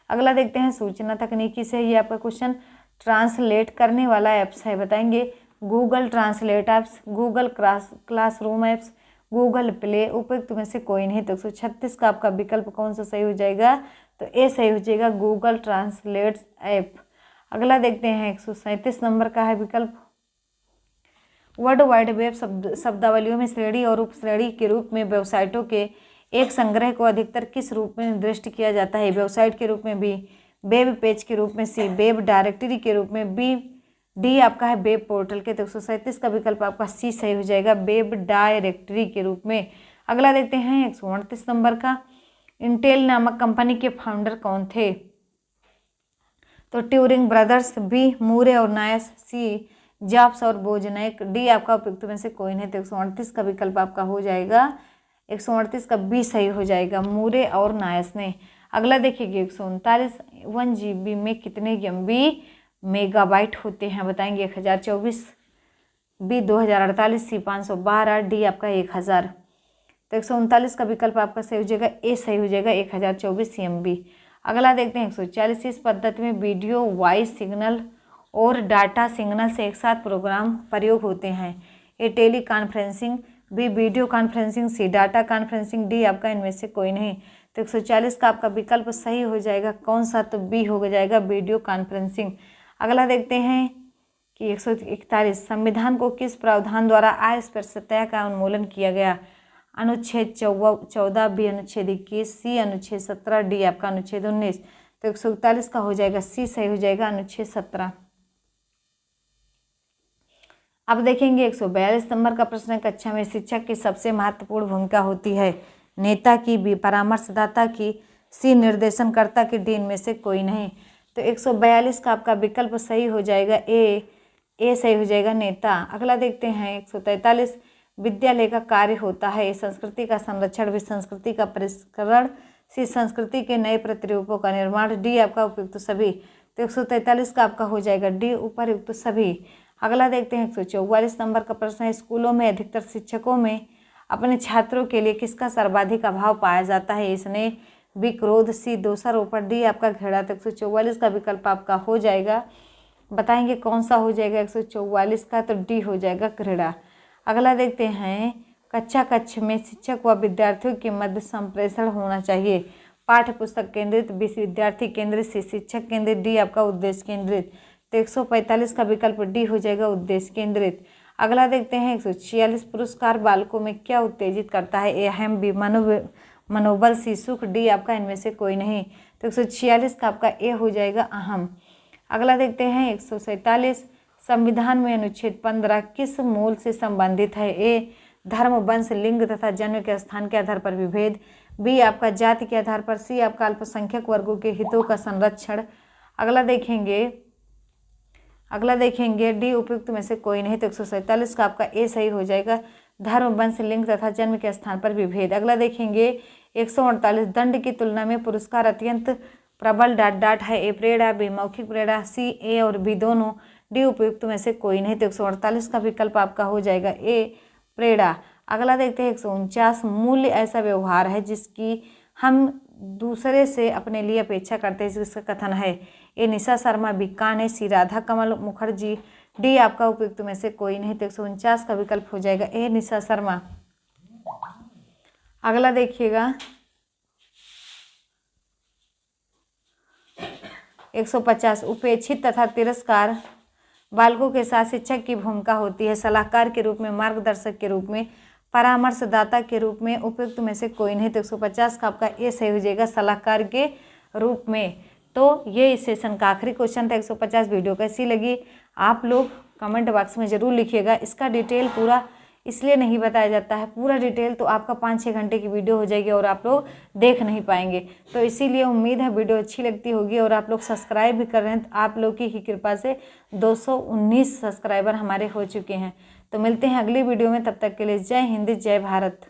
अगला देखते हैं सूचना तकनीकी से, ये आपका क्वेश्चन ट्रांसलेट करने वाला ऐप्स है, बताएंगे Google translate apps, Google classroom apps, Google play, उपयुक्त में से कोई नहीं। तो 136 का आपका विकल्प कौन सा सही हो जाएगा? तो ए सही हो जाएगा, गूगल ट्रांसलेट ऐप। अगला देखते हैं 137 नंबर का है विकल्प, वर्ल्ड वाइड वेब शब्दावलियों में श्रेणी और उपश्रेणी के रूप में वेबसाइटों के एक संग्रह को अधिकतर किस रूप में निर्दिष्ट किया जाता है? वेबसाइट के रूप में, बी वेब पेज के रूप में, सी वेब डायरेक्टरी के रूप में, बी डी आपका है वेब पोर्टल के। तो 137 का विकल्प आपका सी सही हो जाएगा, वेब डायरेक्टरी के रूप में। अगला देखते हैं 138 नंबर का, इंटेल नामक कंपनी के फाउंडर कौन थे? तो ट्यूरिंग ब्रदर्स, बी मूरे और नायस, सी जॉब्स और बोजनेक, डी आपका उपयुक्त में से कोई नहीं। तो 138 का विकल्प आपका हो जाएगा, 138 का बी सही हो जाएगा, मूरे और नायस ने। अगला देखिए 139, 1 GB में कितने MB मेगाबाइट होते हैं? बताएंगे 1024, बी 2048, सी 512, डी आपका 1000। तो 139 का विकल्प आपका सही हो जाएगा, ए सही हो जाएगा, 1024 MB। अगला देखते हैं 140, इस पद्धति में वीडियो वॉइस सिग्नल और डाटा सिग्नल से एक साथ प्रोग्राम प्रयोग होते हैं। A teleconferencing, B video conferencing, C data conferencing, D आपका इनमें से कोई नहीं। तो 140 का आपका विकल्प सही हो जाएगा, कौन सा? तो बी हो जाएगा, वीडियो कॉन्फ्रेंसिंग। अगला देखते हैं कि 141, संविधान को किस प्रावधान द्वारा अस्पृश्यता का उन्मूलन किया गया? अनुच्छेद 14, बी अनुच्छेद 21, सी अनुच्छेद 17, डी आपका अनुच्छेद 19। तो 141 का हो जाएगा, सी सही हो जाएगा, अनुच्छेद 17। अब देखेंगे 142 नंबर का प्रश्न, कक्षा में शिक्षक की सबसे महत्वपूर्ण भूमिका होती है? नेता की, बी परामर्शदाता की, सी निर्देशनकर्ता की, डी इनमें से कोई नहीं। तो 142 का आपका विकल्प सही हो जाएगा, ए सही हो जाएगा, नेता। अगला देखते हैं 143, विद्यालय का कार्य होता है? संस्कृति का संरक्षण, बी संस्कृति का परिष्करण, सी संस्कृति के नए प्रतिरूपों का निर्माण, डी आपका उपयुक्त सभी। तो 143 का आपका हो जाएगा डी उपरयुक्त सभी। अगला देखते हैं 144 नंबर का प्रश्न है, स्कूलों में अधिकतर शिक्षकों में अपने छात्रों के लिए किसका सर्वाधिक अभाव पाया जाता है? इसने बी क्रोध, सी दोषारोपण, डी आपका घृणा। तो 144 का विकल्प आपका हो जाएगा, बताएंगे कौन सा हो जाएगा 144 का, तो डी हो जाएगा घृणा। अगला देखते हैं, कक्षा कक्ष में शिक्षक व विद्यार्थियों के मध्य संप्रेषण होना चाहिए। पाठ्य पुस्तक केंद्रित, बी विद्यार्थी केंद्रित, सी शिक्षक केंद्रित, डी आपका उद्देश्य केंद्रित। तो 145 का विकल्प डी हो जाएगा उद्देश्य केंद्रित। अगला देखते हैं 146 पुरस्कार बालकों में क्या उत्तेजित करता है? ए अहम, बी मनोबल, सी सुख, डी आपका इनमें से कोई नहीं। तो 146 का आपका ए हो जाएगा अहम। अगला देखते हैं 147 संविधान में अनुच्छेद 15 किस मूल से संबंधित है? ए धर्म, वंश, लिंग तथा जन्म के स्थान के आधार पर विभेद, बी आपका जाति के आधार पर, सी आपका अल्पसंख्यक वर्गों के हितों का संरक्षण। अगला देखेंगे डी उपयुक्त में से कोई नहीं। तो 147 का आपका ए सही हो जाएगा, धर्म, वंश, लिंग तथा जन्म के स्थान पर विभेद। अगला देखेंगे 148 दंड की तुलना में पुरस्कार अत्यंत प्रबल डाट है। ए प्रेरणा, बी मौखिक प्रेरणा, सी ए और बी दोनों, डी उपयुक्त में से कोई नहीं। तो 148 का विकल्प आपका हो जाएगा ए प्रेरणा। अगला देखते हैं 149 मूल्य ऐसा व्यवहार है जिसकी हम दूसरे से अपने लिए अपेक्षा करते हैं, इसका कथन है। ए निशा शर्मा, बी काने, सी राधा कमल मुखर्जी, डी आपका उपयुक्त में से कोई नहीं। तो 149 का विकल्प हो जाएगा ए निशा शर्मा। अगला देखिएगा 150 उपेक्षित तथा तिरस्कार बालकों के साथ शिक्षक की भूमिका होती है। सलाहकार के रूप में, मार्गदर्शक के रूप में, परामर्शदाता के रूप में, उपयुक्त में से कोई नहीं। तो 150 का आपका ए सही हो जाएगा, सलाहकार के रूप में। तो ये इस सेशन का आखिरी क्वेश्चन था 150। वीडियो कैसी लगी आप लोग कमेंट बॉक्स में ज़रूर लिखिएगा। इसका डिटेल पूरा इसलिए नहीं बताया जाता है, पूरा डिटेल तो आपका 5-6 घंटे की वीडियो हो जाएगी और आप लोग देख नहीं पाएंगे। तो इसीलिए उम्मीद है वीडियो अच्छी लगती होगी और आप लोग सब्सक्राइब भी कर रहे हैं। तो आप लोग की कृपा से 219 सब्सक्राइबर हमारे हो चुके हैं। तो मिलते हैं अगली वीडियो में, तब तक के लिए जय हिंद, जय भारत।